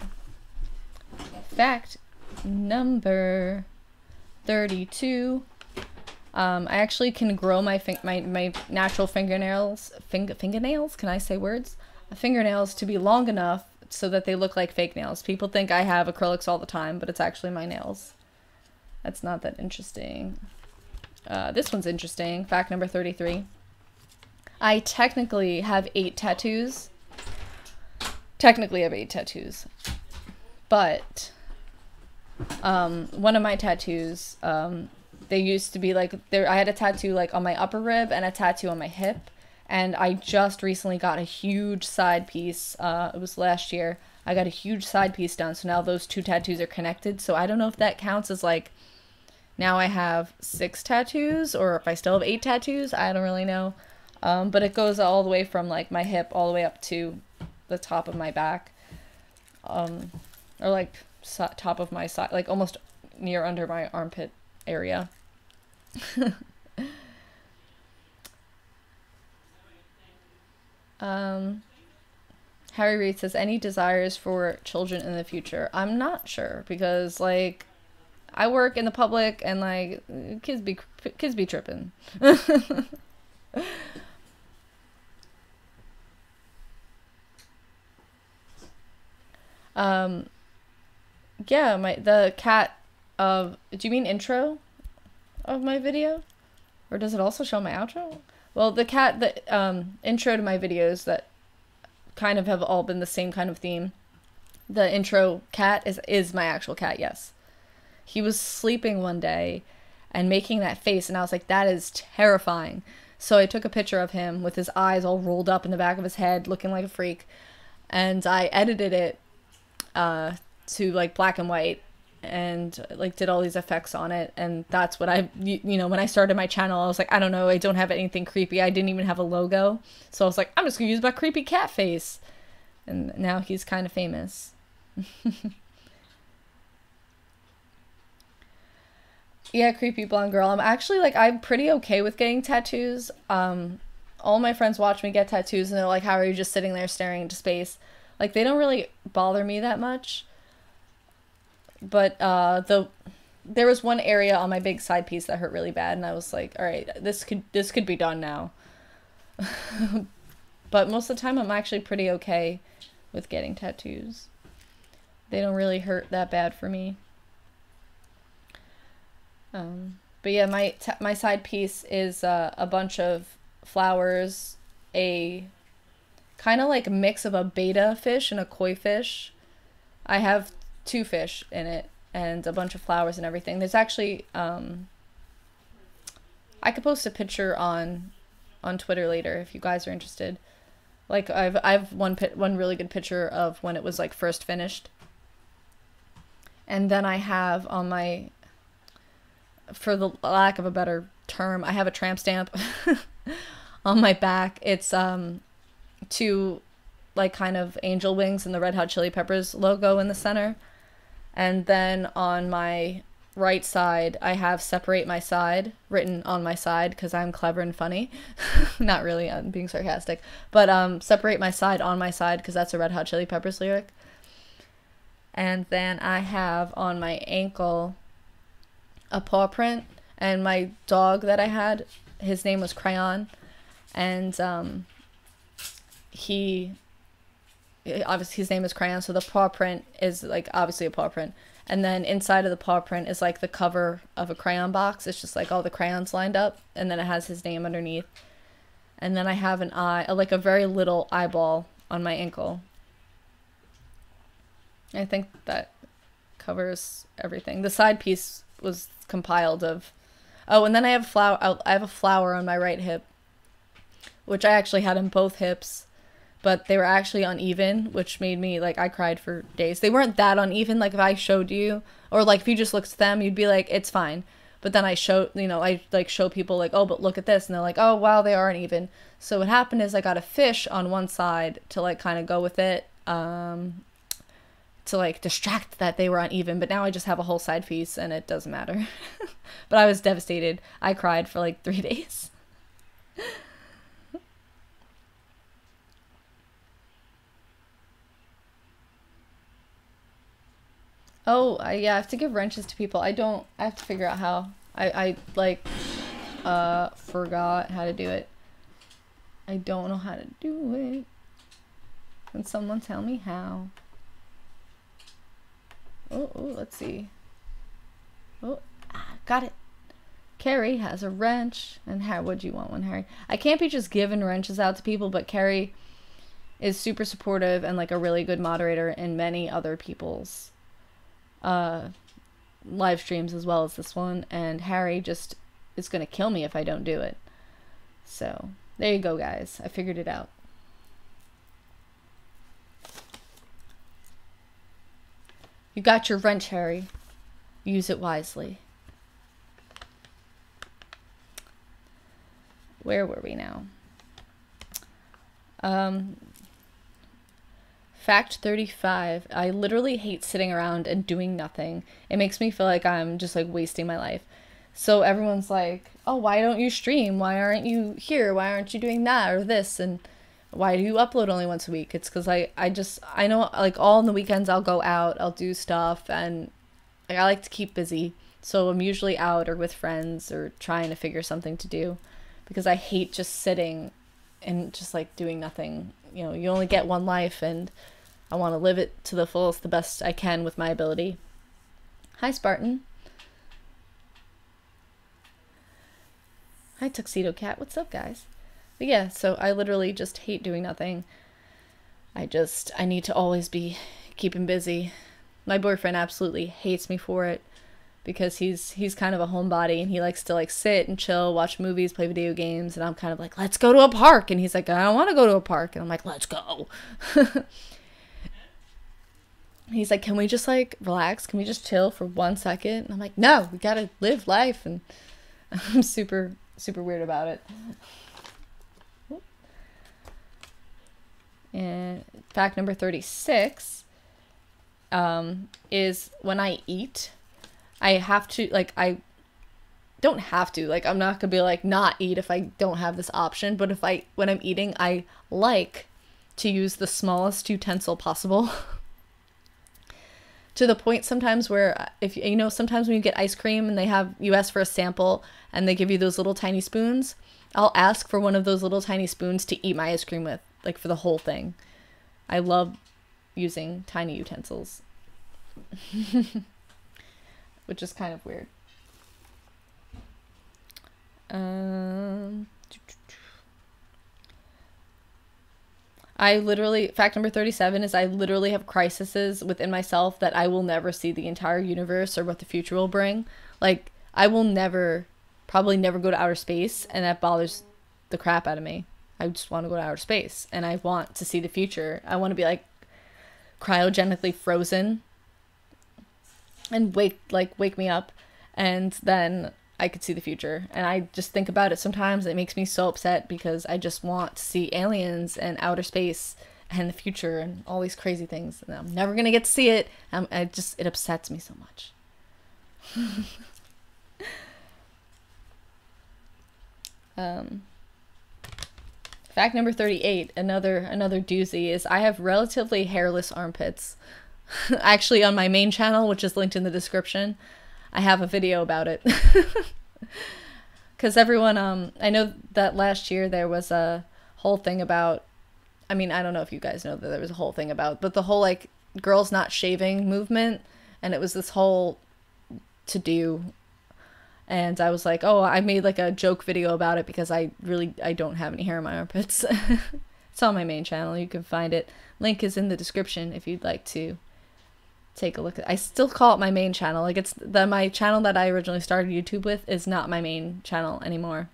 Fact number 32. I actually can grow my natural fingernails, fingernails? Can I say words? Fingernails to be long enough so that they look like fake nails. People think I have acrylics all the time, but it's actually my nails. That's not that interesting. This one's interesting. Fact number 33. I technically have 8 tattoos. But one of my tattoos, they used to be like, I had a tattoo like on my upper rib and a tattoo on my hip, and I just recently got a huge side piece. It was last year. I got a huge side piece done, so now those 2 tattoos are connected. So I don't know if that counts as like, now I have 6 tattoos, or if I still have 8 tattoos. I don't really know. But it goes all the way from like my hip all the way up to the top of my back. Or like top of my side, like almost near under my armpit area. Harry Reid says, any desires for children in the future? I'm not sure, because like I work in the public and like kids be tripping. Yeah, the cat of, do you mean intro of my video? Or does it also show my outro? Well, the cat, the intro to my videos that kind of have all been the same kind of theme. The intro cat is my actual cat, yes. He was sleeping one day and making that face, and I was like, that is terrifying. So I took a picture of him with his eyes all rolled up in the back of his head, looking like a freak, and I edited it to like black and white, and like did all these effects on it. And that's what you know, when I started my channel, I was like, I don't know, I don't have anything creepy. I didn't even have a logo, so I was like, I'm just gonna use my creepy cat face, and now he's kind of famous. Yeah, creepy blonde girl. I'm actually like, I'm pretty okay with getting tattoos. All my friends watch me get tattoos and they're like, how are you just sitting there staring into space? Like, they don't really bother me that much. But there was one area on my big side piece that hurt really bad, and I was like, all right, this could be done now. But most of the time I'm actually pretty okay with getting tattoos. They don't really hurt that bad for me. But yeah, my side piece is a bunch of flowers, a kind of like a mix of a betta fish and a koi fish. I have 2 fish in it and a bunch of flowers and everything. There's actually I could post a picture on Twitter later if you guys are interested. Like I've one really good picture of when it was like first finished. And then I have on my, for the lack of a better term, I have a tramp stamp on my back. It's 2 like kind of angel wings and the Red Hot Chili Peppers logo in the center. And then on my right side, I have separate my side written on my side because I'm clever and funny. Not really, I'm being sarcastic. But separate my side on my side because that's a Red Hot Chili Peppers lyric. And then I have on my ankle a paw print, and my dog that I had, his name was Crayon, and obviously his name is Crayon, so the paw print is like obviously a paw print, and then inside of the paw print is like the cover of a crayon box. It's just like all the crayons lined up, and then it has his name underneath. And then I have an eye, like a very little eyeball on my ankle. I think that covers everything. The side piece was compiled of, oh, and then I have a flower on my right hip, which I actually had on both hips, but they were actually uneven, which made me, like, I cried for days. They weren't that uneven, like if I showed you, or like if you just looked at them, you'd be like, it's fine. But then I show, you know, I like show people like, oh, but look at this, and they're like, oh wow, they are uneven. So what happened is I got a fish on one side to like kind of go with it, to like distract that they were uneven, but now I just have a whole side piece and it doesn't matter. But I was devastated. I cried for like 3 days. Oh, yeah, I have to give wrenches to people. I have to figure out how. I like forgot how to do it. I don't know how to do it. Can someone tell me how? Oh, let's see. Oh, got it. Carrie has a wrench. And how would you want one, Harry? I can't be just giving wrenches out to people, but Carrie is super supportive and like a really good moderator in many other people's live streams as well as this one. And Harry just is gonna kill me if I don't do it. So there you go, guys. I figured it out. You got your wrench, Harry. Use it wisely. Where were we now? Fact 35. I literally hate sitting around and doing nothing. It makes me feel like I'm just like wasting my life. So everyone's like, oh, why don't you stream? Why aren't you here? Why aren't you doing that or this? And why do you upload only once a week? It's because I know like all on the weekends I'll go out, I'll do stuff, and like, I like to keep busy. So I'm usually out or with friends or trying to figure something to do because I hate just sitting and just like doing nothing. You know, you only get one life and I want to live it to the fullest, the best I can with my ability. Hi, Spartan. Hi, Tuxedo Cat. What's up, guys? But yeah, so I literally just hate doing nothing. I need to always be keeping busy. My boyfriend absolutely hates me for it because he's kind of a homebody and he likes to like sit and chill, watch movies, play video games, and I'm kind of like, let's go to a park. And he's like, I don't want to go to a park. And I'm like, let's go. He's like, can we just like relax? Can we just chill for 1 second? And I'm like, no, we gotta live life. And I'm super weird about it. And fact number 36 is when I eat, I have to, like, I don't have to, like, I'm not gonna be like not eat if I don't have this option, but when I'm eating, I like to use the smallest utensil possible. To the point sometimes where, if you know, sometimes when you get ice cream and you ask for a sample and they give you those little tiny spoons, I'll ask for one of those little tiny spoons to eat my ice cream with, like for the whole thing. I love using tiny utensils. Which is kind of weird. Fact number 37 is I literally have crises within myself that I will never see the entire universe or what the future will bring. Like, I will probably never go to outer space, and that bothers the crap out of me. I just want to go to outer space, and I want to see the future. I want to be, like, cryogenically frozen and wake me up, and then I could see the future. And I just think about it sometimes. It makes me so upset because I just want to see aliens and outer space and the future and all these crazy things. And I'm never going to get to see it. It upsets me so much. Fact number 38, another doozy, is I have relatively hairless armpits. Actually, on my main channel, which is linked in the description, I have a video about it. Because everyone, I know that last year there was a whole thing about, I mean, I don't know if you guys know that there was a whole thing about, but the whole, like, girls not shaving movement, and it was this whole to-do, and I was like, oh, I made, like, a joke video about it because I don't have any hair in my armpits. It's on my main channel. You can find it. Link is in the description if you'd like to take a look at. I still call it my main channel. Like, it's my channel that I originally started YouTube with is not my main channel anymore,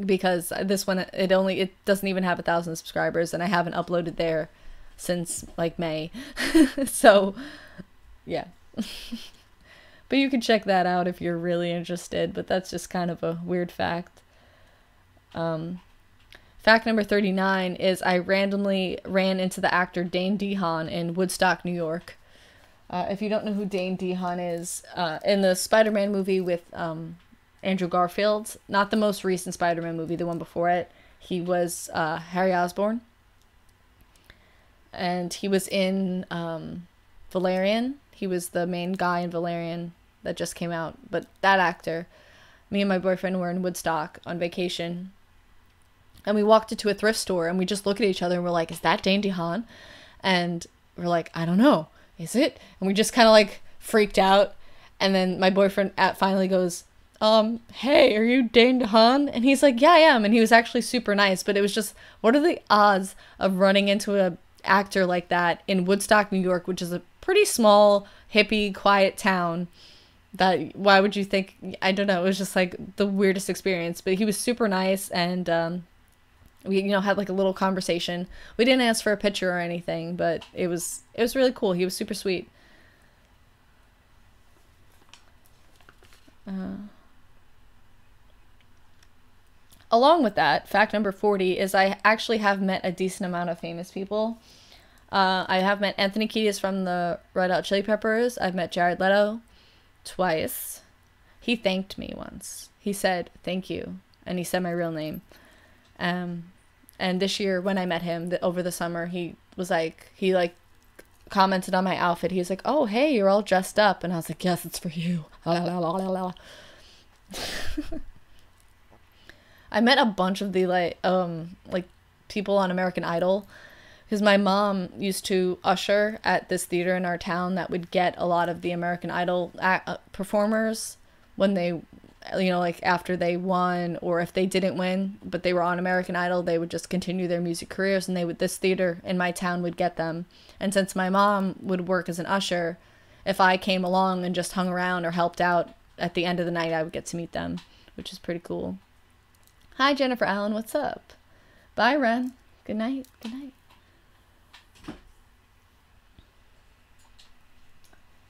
because this one, it doesn't even have 1,000 subscribers, and I haven't uploaded there since like May. So yeah. But you can check that out if you're really interested, but that's just kind of a weird fact. Fact number 39 is I randomly ran into the actor Dane DeHaan in Woodstock, New York. If you don't know who Dane DeHaan is, in the Spider-Man movie with Andrew Garfield, not the most recent Spider-Man movie, the one before it, he was Harry Osborn. And he was in Valerian. He was the main guy in Valerian that just came out. But that actor, me and my boyfriend were in Woodstock on vacation. And we walked into a thrift store and we just look at each other and we're like, is that Dane DeHaan? And we're like, I don't know. Is it? And we just kind of like freaked out. And then my boyfriend finally goes, hey, are you Dane DeHaan? And he's like, yeah, I am. And he was actually super nice. But it was just, what are the odds of running into a actor like that in Woodstock, New York, which is a pretty small, hippie, quiet town? Why would you think? I don't know. It was just like the weirdest experience. But he was super nice, and we, had like a little conversation. We didn't ask for a picture or anything, but it was really cool. He was super sweet. Along with that, fact number 40 is I actually have met a decent amount of famous people. I have met Anthony Kiedis from the Red Hot Chili Peppers. I've met Jared Leto twice. He thanked me once. He said, "Thank you." And he said my real name. And this year when I met him over the summer, he commented on my outfit. He was like, "Oh, hey, you're all dressed up." And I was like, "Yes, it's for you." I met a bunch of the like people on American Idol, because my mom used to usher at this theater in our town that would get a lot of the American Idol performers when they, like after they won, or if they didn't win but they were on American Idol, they would just continue their music careers, and this theater in my town would get them. And since my mom would work as an usher, if I came along and just hung around or helped out at the end of the night, I would get to meet them, which is pretty cool. Hi Jennifer Allen, what's up? Bye Ren. Good night. Good night.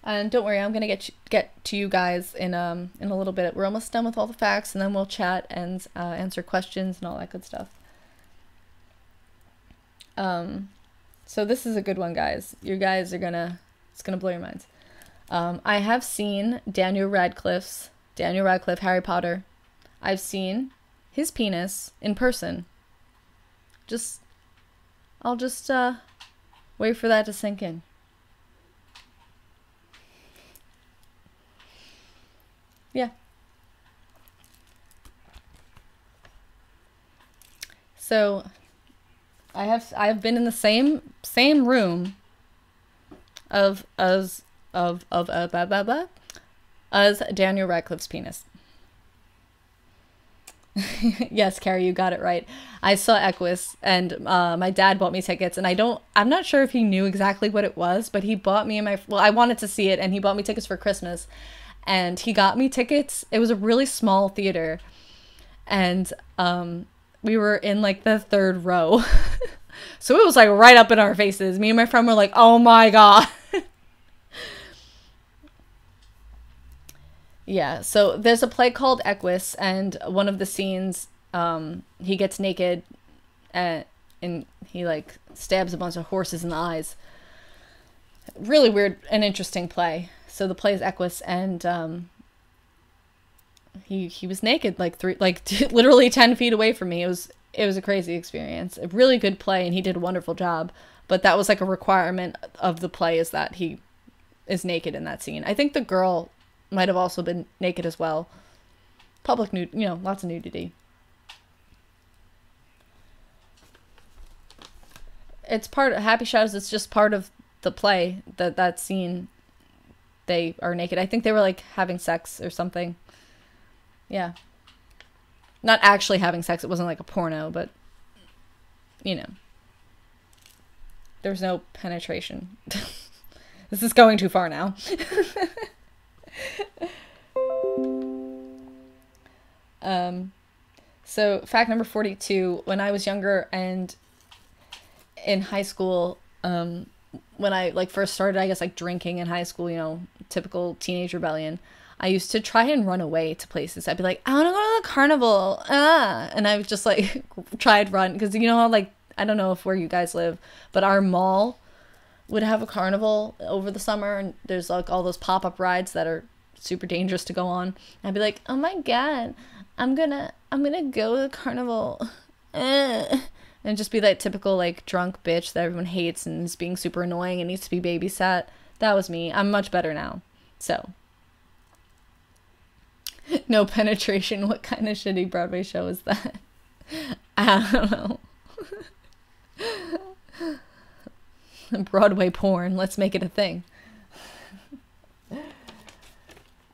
And don't worry, I'm gonna get to you guys in a little bit. We're almost done with all the facts, and then we'll chat and answer questions and all that good stuff. So this is a good one, guys. You guys are it's gonna blow your minds. I have seen Daniel Radcliffe, Harry Potter. I've seen his penis in person. I'll just wait for that to sink in. Yeah. So I've been in the same room as Daniel Radcliffe's penis. Yes, Carrie, you got it right. I saw Equus, and my dad bought me tickets, and I'm not sure if he knew exactly what it was, but he bought me I wanted to see it, and he bought me tickets for Christmas. And he got me tickets. It was a really small theater, and we were in like the third row. So it was like right up in our faces. Me and my friend were like, "Oh my god." Yeah, so there's a play called Equus, and one of the scenes, he gets naked and he like stabs a bunch of horses in the eyes. Really weird and interesting play. So the play is Equus, and he was naked literally 10 feet away from me. It was a crazy experience. A really good play, and he did a wonderful job. But that was like a requirement of the play, is that he is naked in that scene. I think the girl might have also been naked as well. Public nude, lots of nudity. It's part of Happy Shadows. It's just part of the play, that scene. They are naked. I think they were like having sex or something. Yeah. Not actually having sex. It wasn't like a porno, but there's no penetration. This is going too far now. So fact number 42, when I was younger and in high school, when I first started, I guess, drinking in high school, typical teenage rebellion, I used to try and run away to places. I'd be like, "I want to go to the carnival." And I would just try to run, because how I don't know where you guys live, but our mall would have a carnival over the summer, and there's all those pop-up rides that are super dangerous to go on. And I'd be like, "Oh my god, I'm gonna go to the carnival." And just be that typical drunk bitch that everyone hates and is being super annoying and needs to be babysat. That was me. I'm much better now. So. No penetration. What kind of shitty Broadway show is that? I don't know. Broadway porn. Let's make it a thing.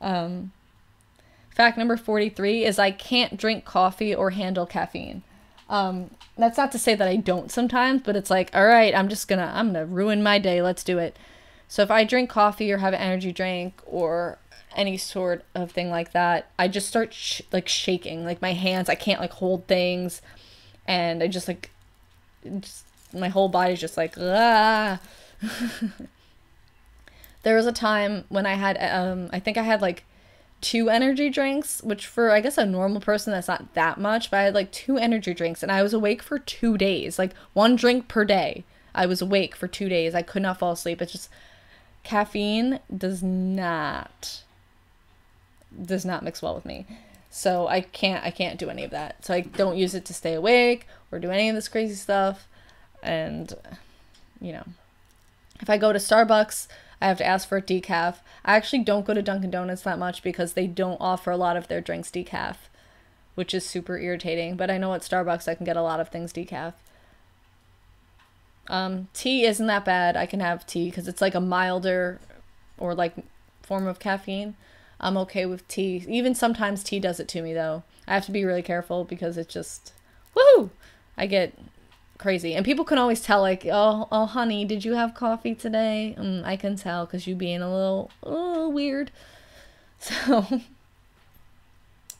Fact number 43 is I can't drink coffee or handle caffeine. That's not to say that I don't sometimes, but it's like, all right, I'm gonna ruin my day. Let's do it. So if I drink coffee or have an energy drink or any sort of thing like that, I just start shaking, my hands. I can't hold things, and I just my whole body's just ah. There was a time when I had, I think I had 2 energy drinks, which for, I guess, a normal person, that's not that much, but I had 2 energy drinks, and I was awake for 2 days, 1 drink per day. I was awake for 2 days. I could not fall asleep. It's just caffeine does not mix well with me. So I can't do any of that. So I don't use it to stay awake or do any of this crazy stuff. And, you know, if I go to Starbucks, I have to ask for a decaf. I actually don't go to Dunkin' Donuts that much because they don't offer a lot of their drinks decaf, which is super irritating. But I know at Starbucks I can get a lot of things decaf. Tea isn't that bad. I can have tea because it's like a milder or like form of caffeine. I'm okay with tea. Even sometimes tea does it to me though. I have to be really careful because it just, woohoo! I get crazy. And people can always tell, like, oh honey, did you have coffee today? I can tell because you being a little weird. So,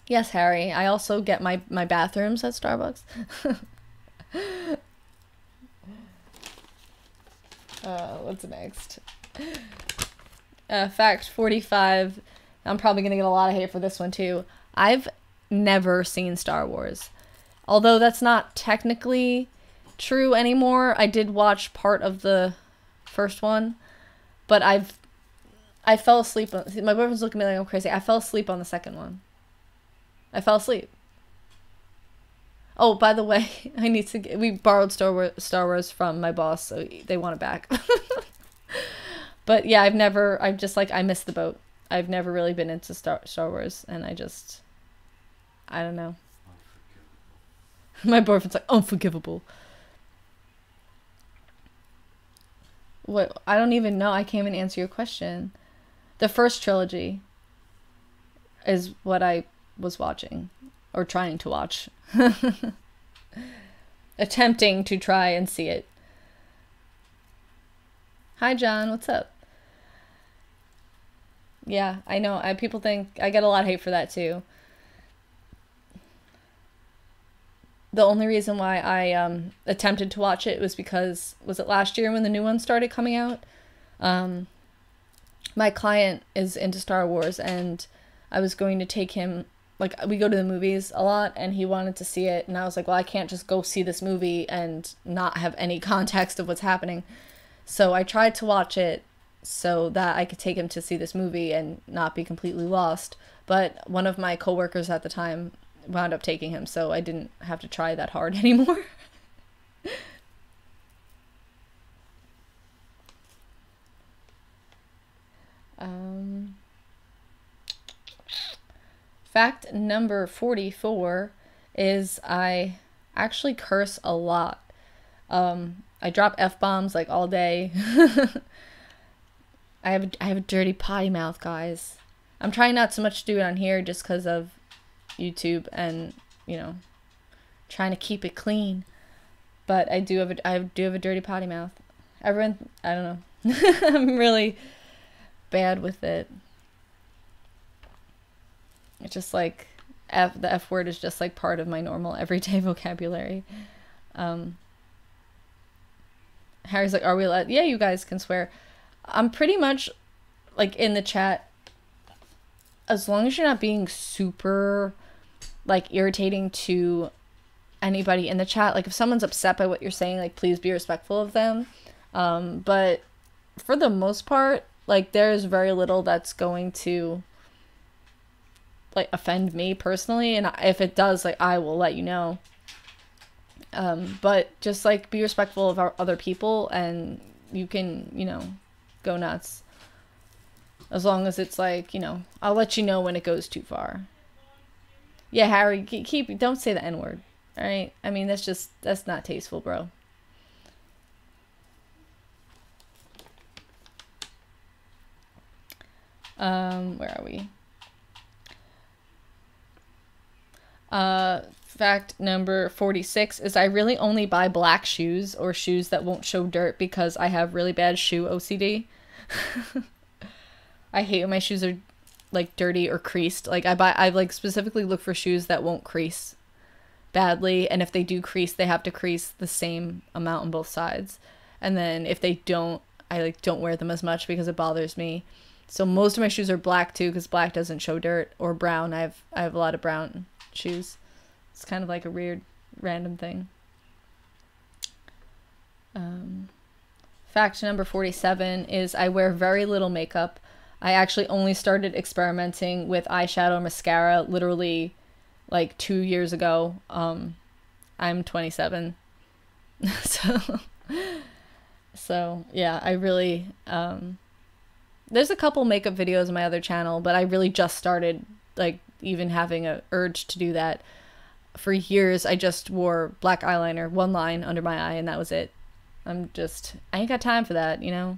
yes, Harry, I also get my bathrooms at Starbucks. What's next? Fact 45. I'm probably going to get a lot of hate for this one too. I've never seen Star Wars. Although that's not technically true anymore. I did watch part of the first one, but I fell asleep. My boyfriend's looking at me like I'm crazy. I fell asleep on the second one. I fell asleep. Oh, by the way, we borrowed Star Wars from my boss, so they want it back. But yeah, I'm just like, I missed the boat. I've never really been into Star Wars, and I don't know. My boyfriend's like, unforgivable. What? I don't even know. I can't even answer your question. The first trilogy is what I was watching, or trying to watch. Attempting to try and see it. Hi, John. What's up? Yeah, I know. People think I get a lot of hate for that too. The only reason why I attempted to watch it was because, was it last year when the new one started coming out? My client is into Star Wars, and I was going to take him, like, we go to the movies a lot, and he wanted to see it, and I was like, well, I can't just go see this movie and not have any context of what's happening. So I tried to watch it so that I could take him to see this movie and not be completely lost. But one of my coworkers at the time wound up taking him, so I didn't have to try that hard anymore. Fact number 44 is I actually curse a lot. I drop F-bombs like all day. I have a dirty potty mouth, guys. I'm trying not so much to do it on here just because of YouTube and, you know, trying to keep it clean. But I do have a dirty potty mouth. Everyone, I don't know. I'm really bad with it. It's just like the F word is just like part of my normal everyday vocabulary. Harry's like, are we allowed? Yeah, you guys can swear. I'm pretty much like in the chat, as long as you're not being super like irritating to anybody in the chat. Like if someone's upset by what you're saying, like please be respectful of them. But for the most part, like there's very little that's going to like offend me personally, and if it does, like I will let you know. But just like be respectful of our other people, and you can, you know, go nuts. As long as it's like, you know, I'll let you know when it goes too far. Yeah, Harry, don't say the N-word. All right? I mean, that's not tasteful, bro. Where are we? Fact number 46 is I really only buy black shoes or shoes that won't show dirt because I have really bad shoe OCD. I hate when my shoes are like dirty or creased. Like I like specifically look for shoes that won't crease badly, and if they do crease, they have to crease the same amount on both sides. And then if they don't, I like don't wear them as much because it bothers me. So most of my shoes are black too, because black doesn't show dirt, or brown. I have a lot of brown shoes. It's kind of like a weird random thing. Fact number 47 is I wear very little makeup. I actually only started experimenting with eyeshadow mascara literally like 2 years ago. I'm 27. so so yeah, I really there's a couple makeup videos on my other channel, but I really just started like even having a urge to do that. For years I just wore black eyeliner, one line under my eye, and that was it. I ain't got time for that, you know?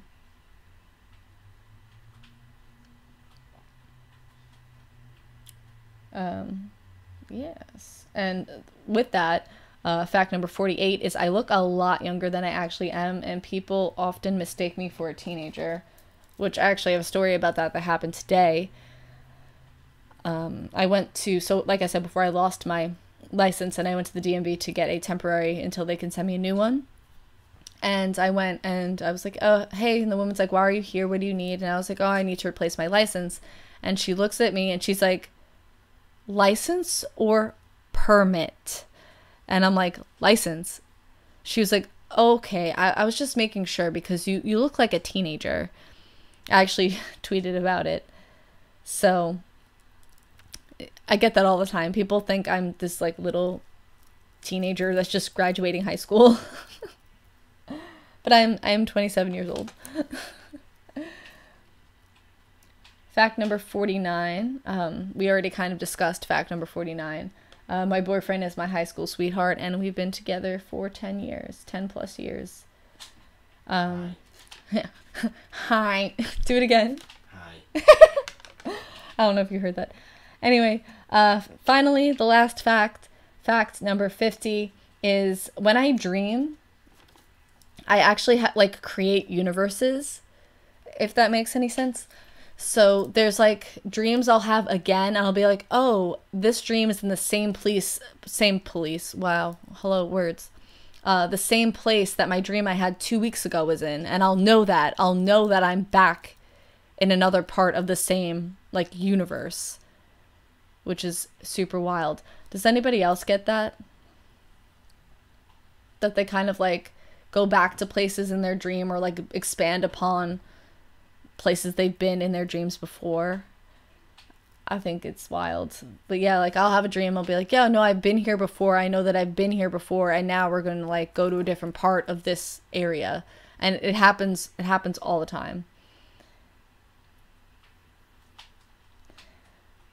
Yes. And with that, fact number 48 is I look a lot younger than I actually am, and people often mistake me for a teenager, which I actually have a story about that happened today. I went to, so like I said before, I lost my license and I went to the DMV to get a temporary until they can send me a new one. And I went and I was like, oh, hey. And the woman's like, why are you here? What do you need? And I was like, oh, I need to replace my license. And she looks at me and she's like, license or permit? And I'm like, license. She was like, okay, I was just making sure because you look like a teenager. I actually tweeted about it. So I get that all the time. People think I'm this like little teenager that's just graduating high school. But I am 27 years old. Fact number 49. We already kind of discussed fact number 49. My boyfriend is my high school sweetheart, and we've been together for 10 years, 10 plus years. Hi. Do it again. Hi. I don't know if you heard that. Anyway, finally, the last fact number 50 is when I dream, I actually like create universes, if that makes any sense. So there's like dreams I'll have again, and I'll be like, oh, this dream is in the same place. Wow. Hello, words. The same place that my dream I had 2 weeks ago was in. And I'll know that I'm back in another part of the same like universe, which is super wild. Does anybody else get that? That they kind of like go back to places in their dream or like expand upon places they've been in their dreams before. I think it's wild. But yeah, like I'll have a dream, I'll be like, yeah, no, I've been here before, I know that I've been here before, and now we're gonna like go to a different part of this area. And it happens all the time.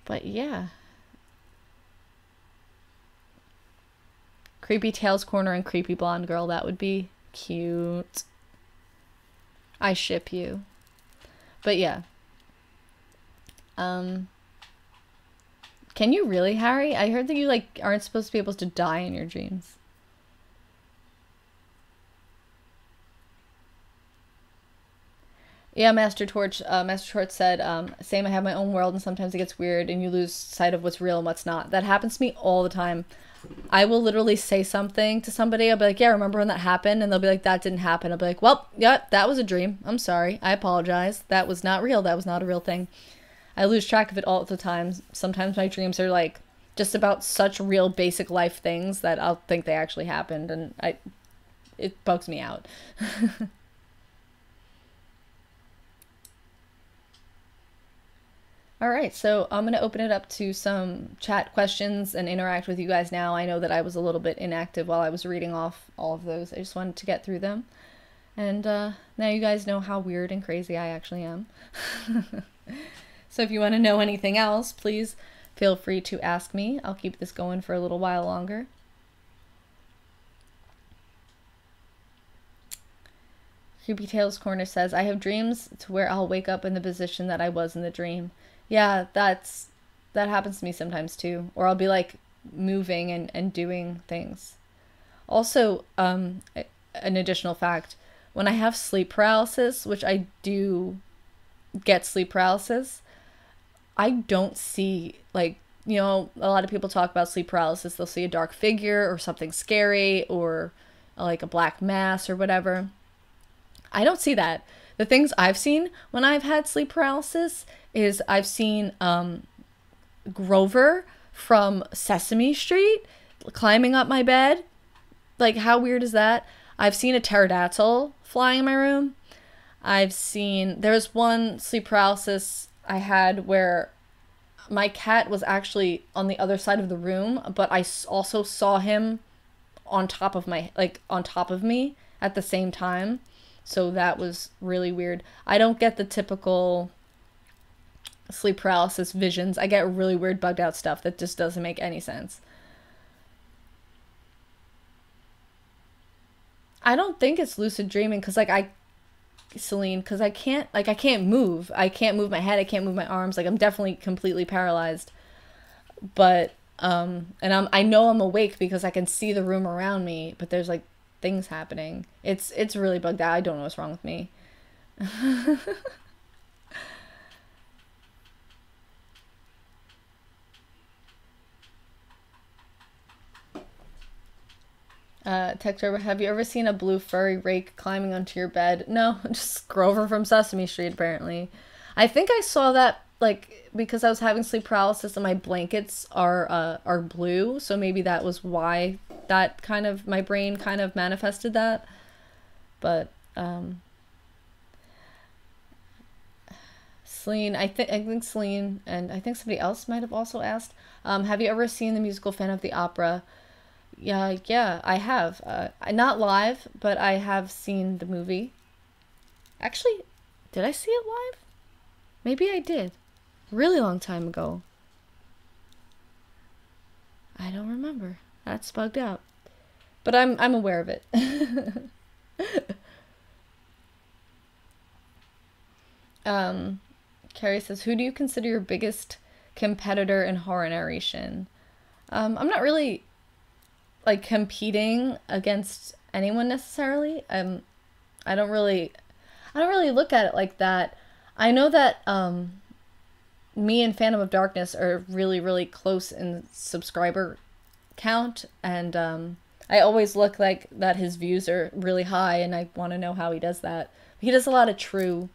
But yeah. Creepy Tails Corner and Creepy Blonde Girl, that would be cute. I ship you. But yeah. Can you really, Harry? I heard that you like aren't supposed to be able to die in your dreams. Yeah, Master Torch said, same, I have my own world and sometimes it gets weird and you lose sight of what's real and what's not. That happens to me all the time. I will literally say something to somebody. I'll be like, yeah, remember when that happened? And they'll be like, that didn't happen. I'll be like, well, yeah, that was a dream. I'm sorry. I apologize. That was not real. That was not a real thing. I lose track of it all the time. Sometimes my dreams are like just about such real basic life things that I'll think they actually happened, and it bugs me out. All right, so I'm going to open it up to some chat questions and interact with you guys now. I know that I was a little bit inactive while I was reading off all of those. I just wanted to get through them. And now you guys know how weird and crazy I actually am. So if you want to know anything else, please feel free to ask me. I'll keep this going for a little while longer. Creepy Tales Corner says, I have dreams to where I'll wake up in the position that I was in the dream. Yeah, that happens to me sometimes too. Or I'll be like moving and doing things. Also, an additional fact, when I have sleep paralysis, which I do get sleep paralysis, I don't see, like, you know, a lot of people talk about sleep paralysis. They'll see a dark figure or something scary or like a black mass or whatever. I don't see that. The things I've seen when I've had sleep paralysis is I've seen Grover from Sesame Street climbing up my bed. Like, how weird is that? I've seen a pterodactyl flying in my room. I've seen, there's one sleep paralysis I had where my cat was actually on the other side of the room, but I also saw him on top of my, like on top of me at the same time. So that was really weird. I don't get the typical sleep paralysis visions. I get really weird bugged out stuff that just doesn't make any sense. I don't think it's lucid dreaming because Celine, because I can't move. I can't move my head. I can't move my arms. Like I'm definitely completely paralyzed. But and I know I'm awake because I can see the room around me, but there's like things happening. It's really bugged out. I don't know what's wrong with me. Text over, have you ever seen a blue furry rake climbing onto your bed? No, just Grover from Sesame Street, apparently. I think I saw that, like, because I was having sleep paralysis and my blankets are blue, so maybe that was why that kind of, my brain kind of manifested that. But, Celine, I think Celine, and I think somebody else might have also asked, have you ever seen the musical Phantom of the Opera? Yeah, I have. Not live, but I have seen the movie. Actually, did I see it live? Maybe I did. Really long time ago. I don't remember. That's bugged out. But I'm aware of it. Carrie says, who do you consider your biggest competitor in horror narration? I'm not really like competing against anyone necessarily. I don't really look at it like that. I know that me and Phantom of Darkness are really, really close in subscriber count, and I always look like that his views are really high, and I want to know how he does that. He does a lot of true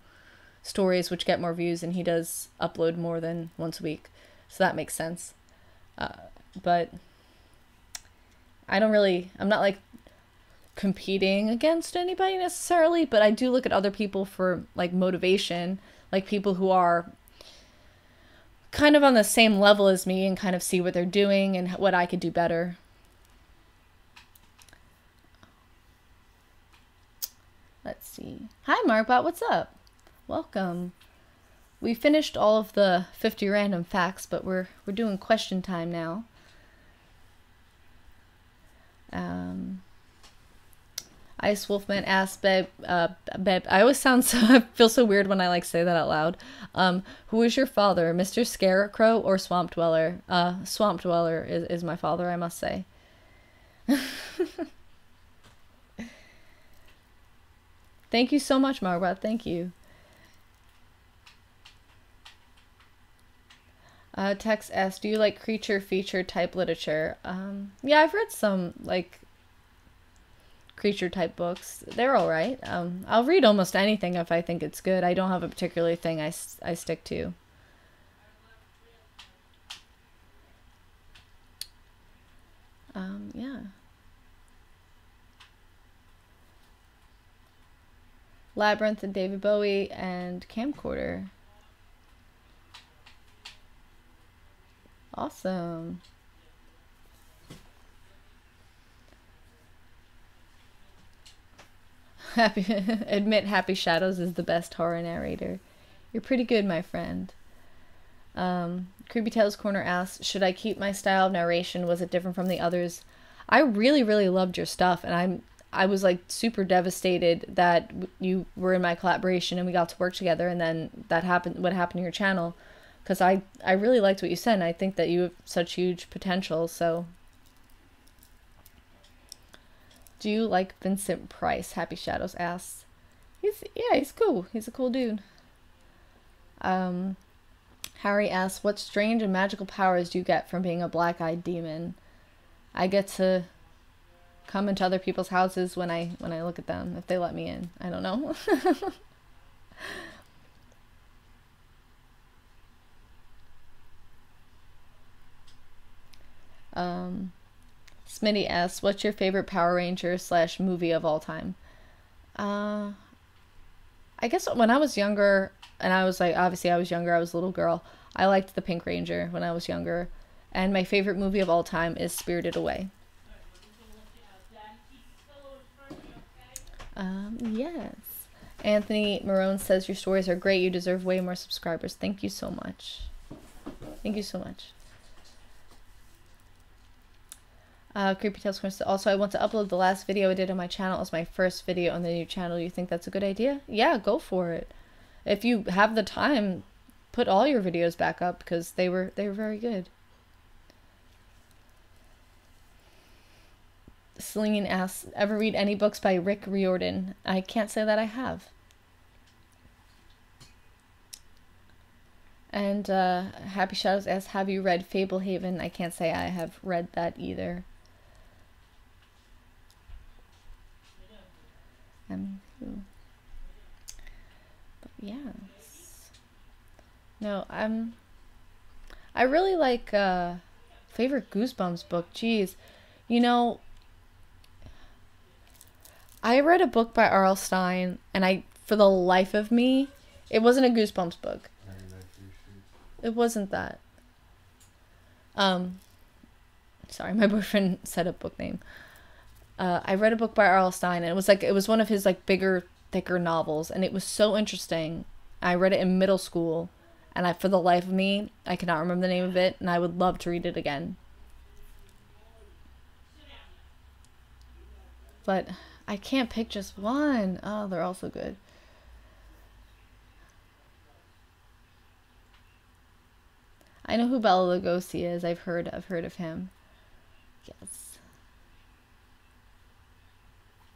stories which get more views, and he does upload more than once a week, so that makes sense. But I'm not like competing against anybody necessarily, but I do look at other people for like motivation, like people who are kind of on the same level as me and kind of see what they're doing and what I could do better. Let's see. Hi Marbot, what's up? Welcome. We finished all of the 50 random facts, but we're doing question time now. Ice Wolfman asks, babe, I always sound so, I feel so weird when I like say that out loud. Who is your father, Mr. Scarecrow or Swamp Dweller? Swamp Dweller is my father, I must say. Thank you so much, Margaret. Thank you. Tex asks, do you like creature feature type literature? Yeah, I've read some like creature type books. They're all right. I'll read almost anything if I think it's good. I don't have a particular thing I stick to. Yeah. Labyrinth and David Bowie and Camcorder. Awesome. Admit Happy Shadows is the best horror narrator. You're pretty good, my friend. Creepy Tales Corner asks, should I keep my style of narration? Was it different from the others? I really, really loved your stuff, and I was like super devastated that you were in my collaboration and we got to work together, and then that happened, what happened to your channel, because I really liked what you said, and I think that you have such huge potential. So do you like Vincent Price? Happy Shadows asks. He's cool. He's a cool dude. Harry asks, what strange and magical powers do you get from being a black-eyed demon? I get to come into other people's houses when I look at them, if they let me in. I don't know. Smitty asks, what's your favorite Power Ranger / movie of all time? I I guess when I was younger, and I was like, obviously I was younger, I was a little girl, I liked the Pink Ranger when I was younger. And my favorite movie of all time is Spirited Away. Yes. Anthony Marone says your stories are great. You deserve way more subscribers. Thank you so much. Thank you so much. Creepy Tales Corner. Also, I want to upload the last video I did on my channel as my first video on the new channel. You think that's a good idea? Yeah, go for it. If you have the time, put all your videos back up because they were very good. Celine asks, ever read any books by Rick Riordan? I can't say that I have. And Happy Shadows asks, have you read Fablehaven? I can't say I have read that either. But yes. No, I really like favorite Goosebumps book. Jeez. You know, I read a book by R.L. Stine, and for the life of me, it wasn't a Goosebumps book. It wasn't that. Sorry, my boyfriend said a book name. I read a book by R.L. Stine, and it was one of his like bigger, thicker novels, and it was so interesting. I read it in middle school, and for the life of me, I cannot remember the name of it, and I would love to read it again. But I can't pick just one. Oh, they're all so good. I know who Bela Lugosi is. I've heard of him. Yes.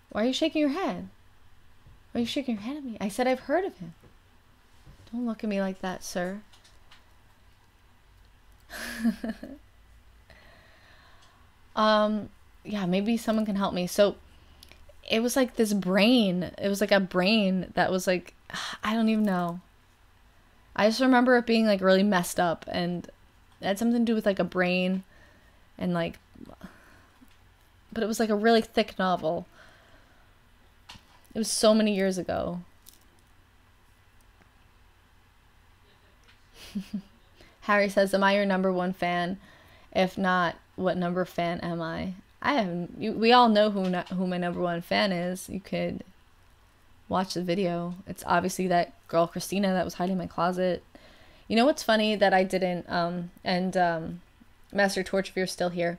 Why are you shaking your head? Why are you shaking your head at me? I said I've heard of him. Don't look at me like that, sir. Yeah, maybe someone can help me. So it was like this brain. It was like a brain that was like, I don't even know. I just remember it being like really messed up, and it had something to do with like a brain and like, but it was like a really thick novel. It was so many years ago. Harry says, am I your #1 fan? If not, what number fan am I? We all know who my #1 fan is. You could watch the video. It's obviously that girl Christina that was hiding in my closet. You know what's funny that I didn't, Master Torch, if you're still here,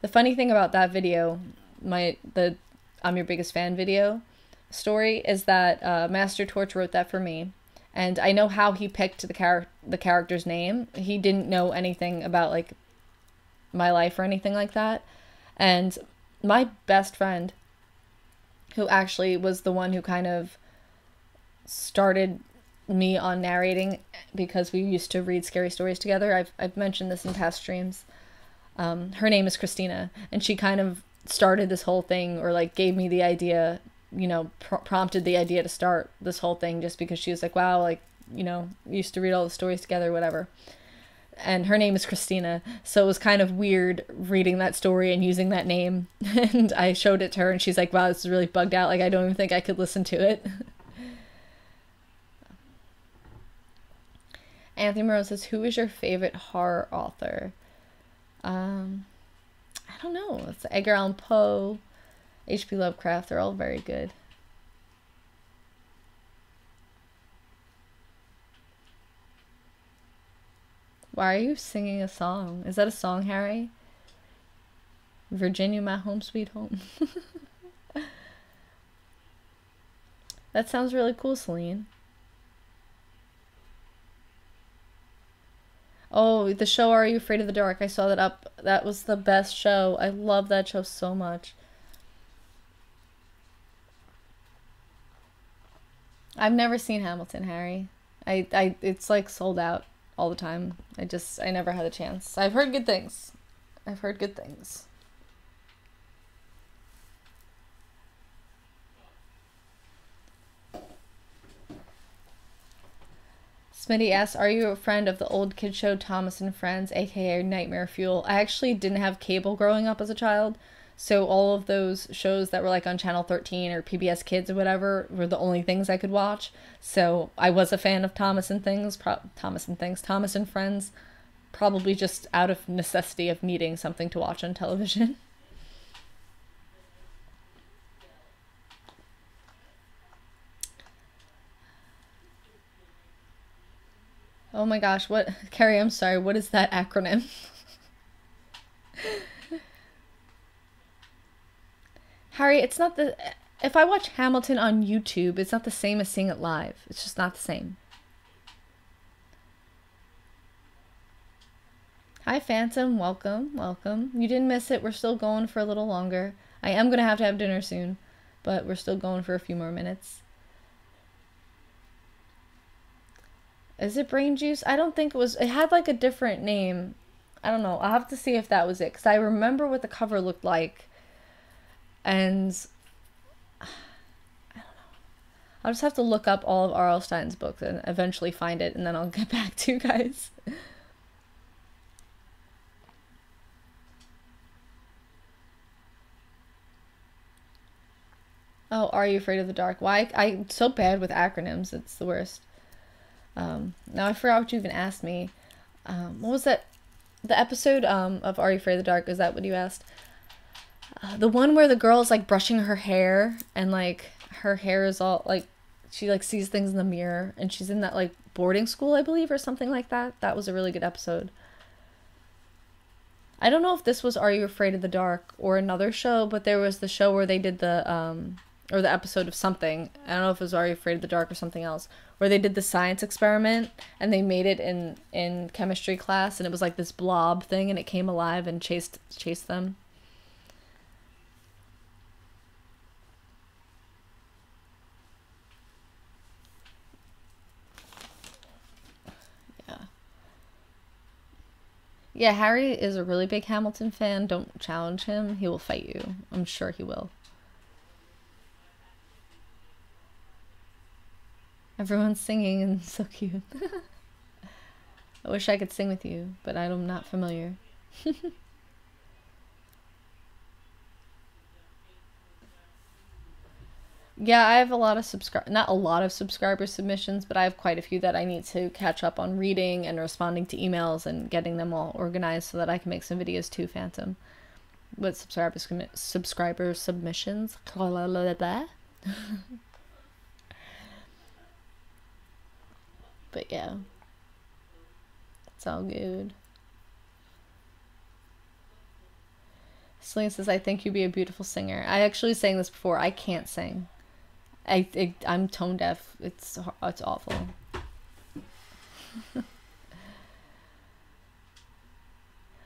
the funny thing about that video, the I'm your biggest fan video story, is that Master Torch wrote that for me, and I know how he picked the character's name. He didn't know anything about like my life or anything like that, and my best friend, who actually was the one who kind of started me on narrating, because we used to read scary stories together. I've mentioned this in past streams. Her name is Christina, and she kind of started this whole thing, or like gave me the idea, you know, prompted the idea to start this whole thing, just because she was like, wow, like, you know, we used to read all the stories together, whatever. And her name is Christina, so it was kind of weird reading that story and using that name. And I showed it to her, and she's like, wow, this is really bugged out, like I don't even think I could listen to it. Anthony Morose says, who is your favorite horror author? I don't know. It's Edgar Allan Poe, H.P. Lovecraft. They're all very good. Why are you singing a song? Is that a song, Harry? Virginia, my home sweet home. That sounds really cool, Celine. Oh, the show Are You Afraid of the Dark? I saw that up. That was the best show. I love that show so much. I've never seen Hamilton, Harry. It's like sold out all the time. I never had a chance. I've heard good things. I've heard good things. Smitty asks, are you a friend of the old kid show Thomas and Friends, aka Nightmare Fuel? I actually didn't have cable growing up as a child, So all of those shows that were like on Channel 13 or PBS Kids or whatever were the only things I could watch. So I was a fan of Thomas and Friends, probably just out of necessity of needing something to watch on television. Oh my gosh, what, Carrie, I'm sorry, what is that acronym? Harry, it's not the. If I watch Hamilton on YouTube, it's not the same as seeing it live. It's just not the same. Hi, Phantom. Welcome. Welcome. You didn't miss it. We're still going for a little longer. I am going to have dinner soon, but we're still going for a few more minutes. Is it brain juice? I don't think it was. It had like a different name. I don't know. I'll have to see if that was it, because I remember what the cover looked like. And I'll just have to look up all of R.L. Stein's books and eventually find it, and then I'll get back to you guys. Oh, Are You Afraid of the Dark? Why? I'm so bad with acronyms. It's the worst. Now I forgot what you even asked me. What was that? The episode of Are You Afraid of the Dark? Is that what you asked? The one where the girl is like brushing her hair and like her hair is all like she like sees things in the mirror, and she's in that like boarding school, I believe, or something like that. That was a really good episode. I don't know if this was Are You Afraid of the Dark or another show, but there was the show where they did the or the episode of something. I don't know if it was Are You Afraid of the Dark or something else, where they did the science experiment and they made it in chemistry class, and it was like this blob thing, and it came alive and chased them. Yeah. Yeah, Harry is a really big Hamilton fan. Don't challenge him. He will fight you. I'm sure he will. Everyone's singing and it's so cute. I wish I could sing with you, but I'm not familiar. Yeah, I have a lot of not a lot of subscriber submissions, but I have quite a few that I need to catch up on reading and responding to emails and getting them all organized so that I can make some videos too, Phantom. With subscriber submissions. But yeah, it's all good. Celine says, I think you'd be a beautiful singer. I actually sang this before. I can't sing. I'm tone deaf. It's awful.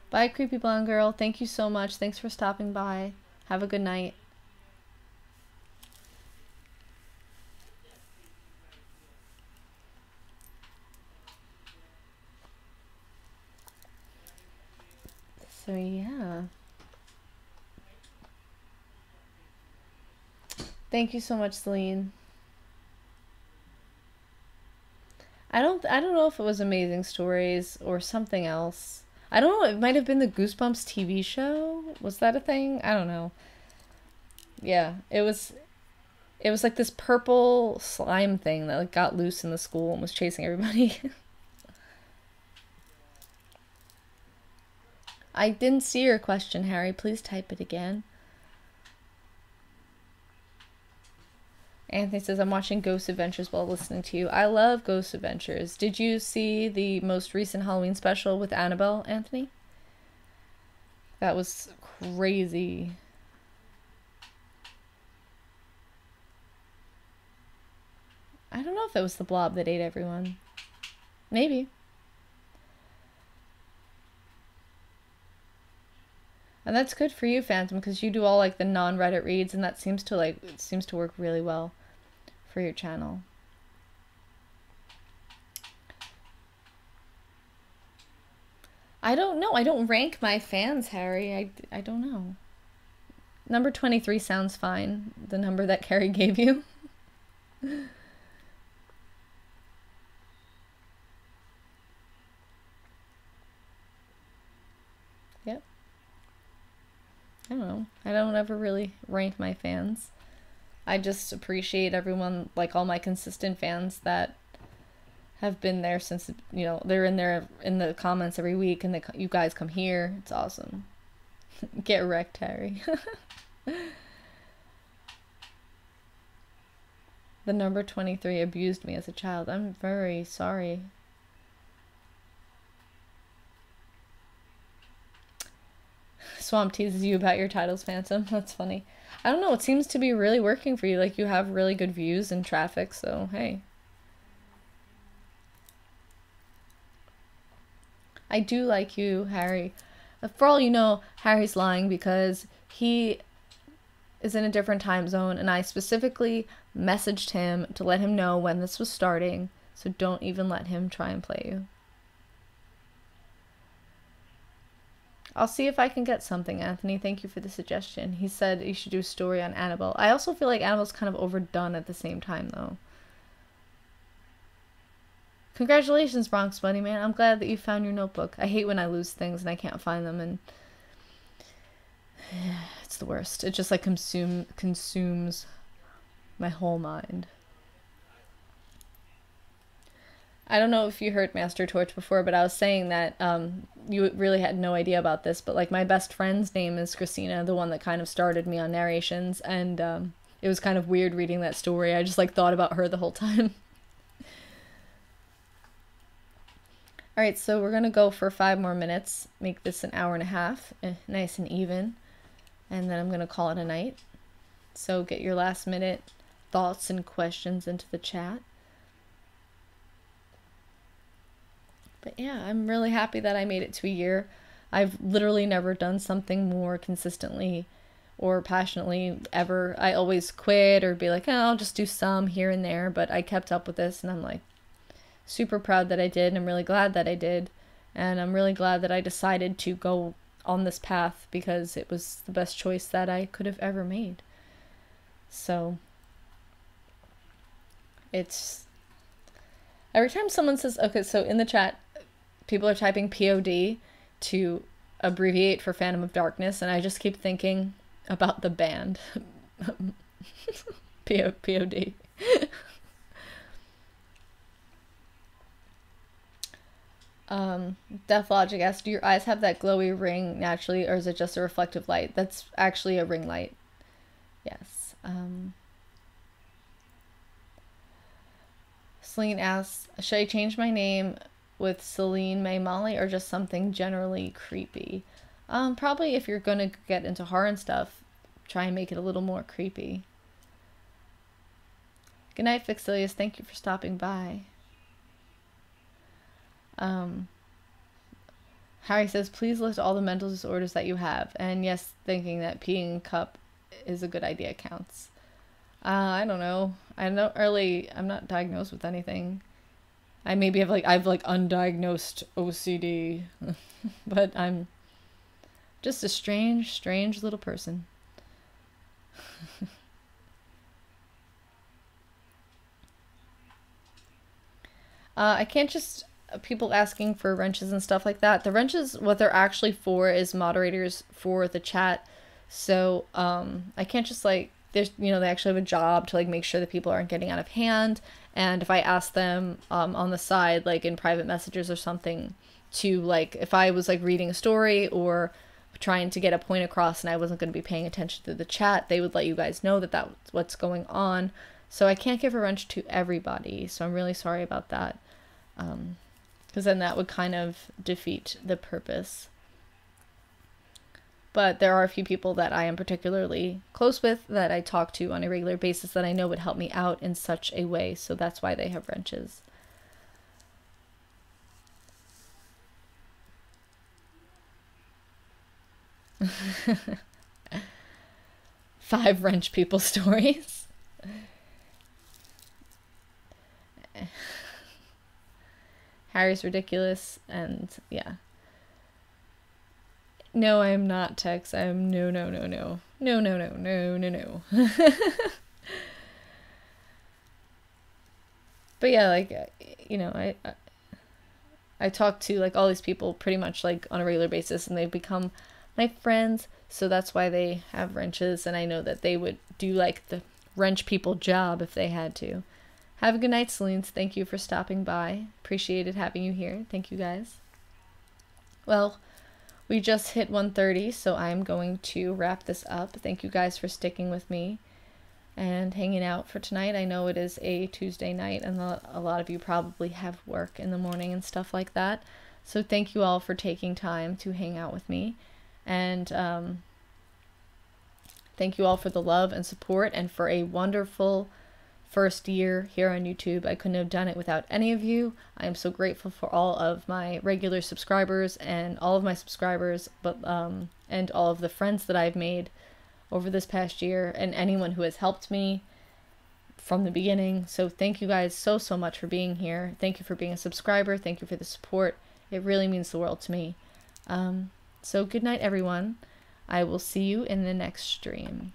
Bye, creepy blonde girl. Thank you so much. Thanks for stopping by. Have a good night. So yeah. Thank you so much, Celine. I don't know if it was Amazing Stories or something else. I don't know, it might have been the Goosebumps TV show. Was that a thing? I don't know. Yeah, it was like this purple slime thing that like got loose in the school and was chasing everybody. I didn't see your question, Harry. Please type it again. Anthony says, I'm watching Ghost Adventures while listening to you. I love Ghost Adventures. Did you see the most recent Halloween special with Annabelle, Anthony? That was crazy. I don't know if it was the blob that ate everyone. Maybe. And that's good for you, Phantom, because you do all like the non-Reddit reads, and that seems to work really well for your channel. I don't know. I don't rank my fans, Harry. I don't know. Number 23 sounds fine. The number that Carrie gave you. Yep. I don't know. I don't ever really rank my fans. I just appreciate everyone, like all my consistent fans that have been there since, you know, they're in there in the comments every week, and you guys come here. It's awesome. Get wrecked, Harry. The number 23 abused me as a child. I'm very sorry. Swamp teases you about your titles, Phantom. That's funny. I don't know. It seems to be really working for you. Like, you have really good views and traffic, so hey. I do like you, Harry. For all you know, Harry's lying because he is in a different time zone, and I specifically messaged him to let him know when this was starting, so don't even let him try and play you. I'll see if I can get something, Anthony. Thank you for the suggestion. He said you should do a story on Annabelle. I also feel like Annabelle's kind of overdone at the same time, though. Congratulations, Bronx Bunny Man. I'm glad that you found your notebook. I hate when I lose things and I can't find them, and it's the worst. It just like consumes my whole mind. I don't know if you heard Master Torch before, but I was saying that you really had no idea about this, but like my best friend's name is Christina, the one that kind of started me on narrations, and it was kind of weird reading that story. I just like thought about her the whole time. Alright, so we're gonna go for 5 more minutes, make this an hour and a half, nice and even, and then I'm gonna call it a night. So get your last minute thoughts and questions into the chat. But yeah, I'm really happy that I made it to a year. I've literally never done something more consistently or passionately ever. I always quit or be like, oh, I'll just do some here and there, but I kept up with this, and I'm like super proud that I did, and I'm really glad that I did, and I'm really glad that I decided to go on this path because it was the best choice that I could have ever made. So it's every time someone says, okay, so in the chat people are typing POD to abbreviate for Phantom of Darkness, and I just keep thinking about the band. POD. Death Logic asked, do your eyes have that glowy ring naturally, or is it just a reflective light? That's actually a ring light. Yes. Celine asks, should I change my name with Celine May Molly, or just something generally creepy? Probably if you're gonna get into horror and stuff, try and make it a little more creepy. Good night, Fixilius. Thank you for stopping by. Harry says, please list all the mental disorders that you have. And yes, thinking that peeing in cup is a good idea counts. I don't know. I'm not diagnosed with anything. I maybe have I've undiagnosed OCD, but I'm just a strange little person. I can't just people asking for wrenches and stuff like that. The wrenches, what they're actually for is moderators for the chat. So I can't just there's, you know, they actually have a job to make sure that people aren't getting out of hand. And if I ask them on the side, in private messages or something, to if I was reading a story or trying to get a point across and I wasn't going to be paying attention to the chat, they would let you guys know that that's what's going on. So I can't give a wrench to everybody. So I'm really sorry about that. Because then that would kind of defeat the purpose. But there are a few people that I am particularly close with that I talk to on a regular basis that I know would help me out in such a way, so that's why they have wrenches. Five wrench people stories. Harry's ridiculous, and yeah. No, I am not Tex. I am no. But yeah, you know, I talk to all these people pretty much on a regular basis, and they've become my friends, so that's why they have wrenches, and I know that they would do like the wrench people job if they had to. Have a good night, Celines. Thank you for stopping by. Appreciated having you here. Thank you, guys. Well, we just hit 1:30, so I'm going to wrap this up. Thank you guys for sticking with me and hanging out for tonight. I know it is a Tuesday night, and a lot of you probably have work in the morning and stuff like that. So thank you all for taking time to hang out with me. And thank you all for the love and support and for a wonderful first year here on YouTube. I couldn't have done it without any of you. I am so grateful for all of my regular subscribers and all of my subscribers, and all of the friends that I've made over this past year, and anyone who has helped me from the beginning. So thank you guys so much for being here. Thank you for being a subscriber. Thank you for the support. It really means the world to me. So good night, everyone. I will see you in the next stream.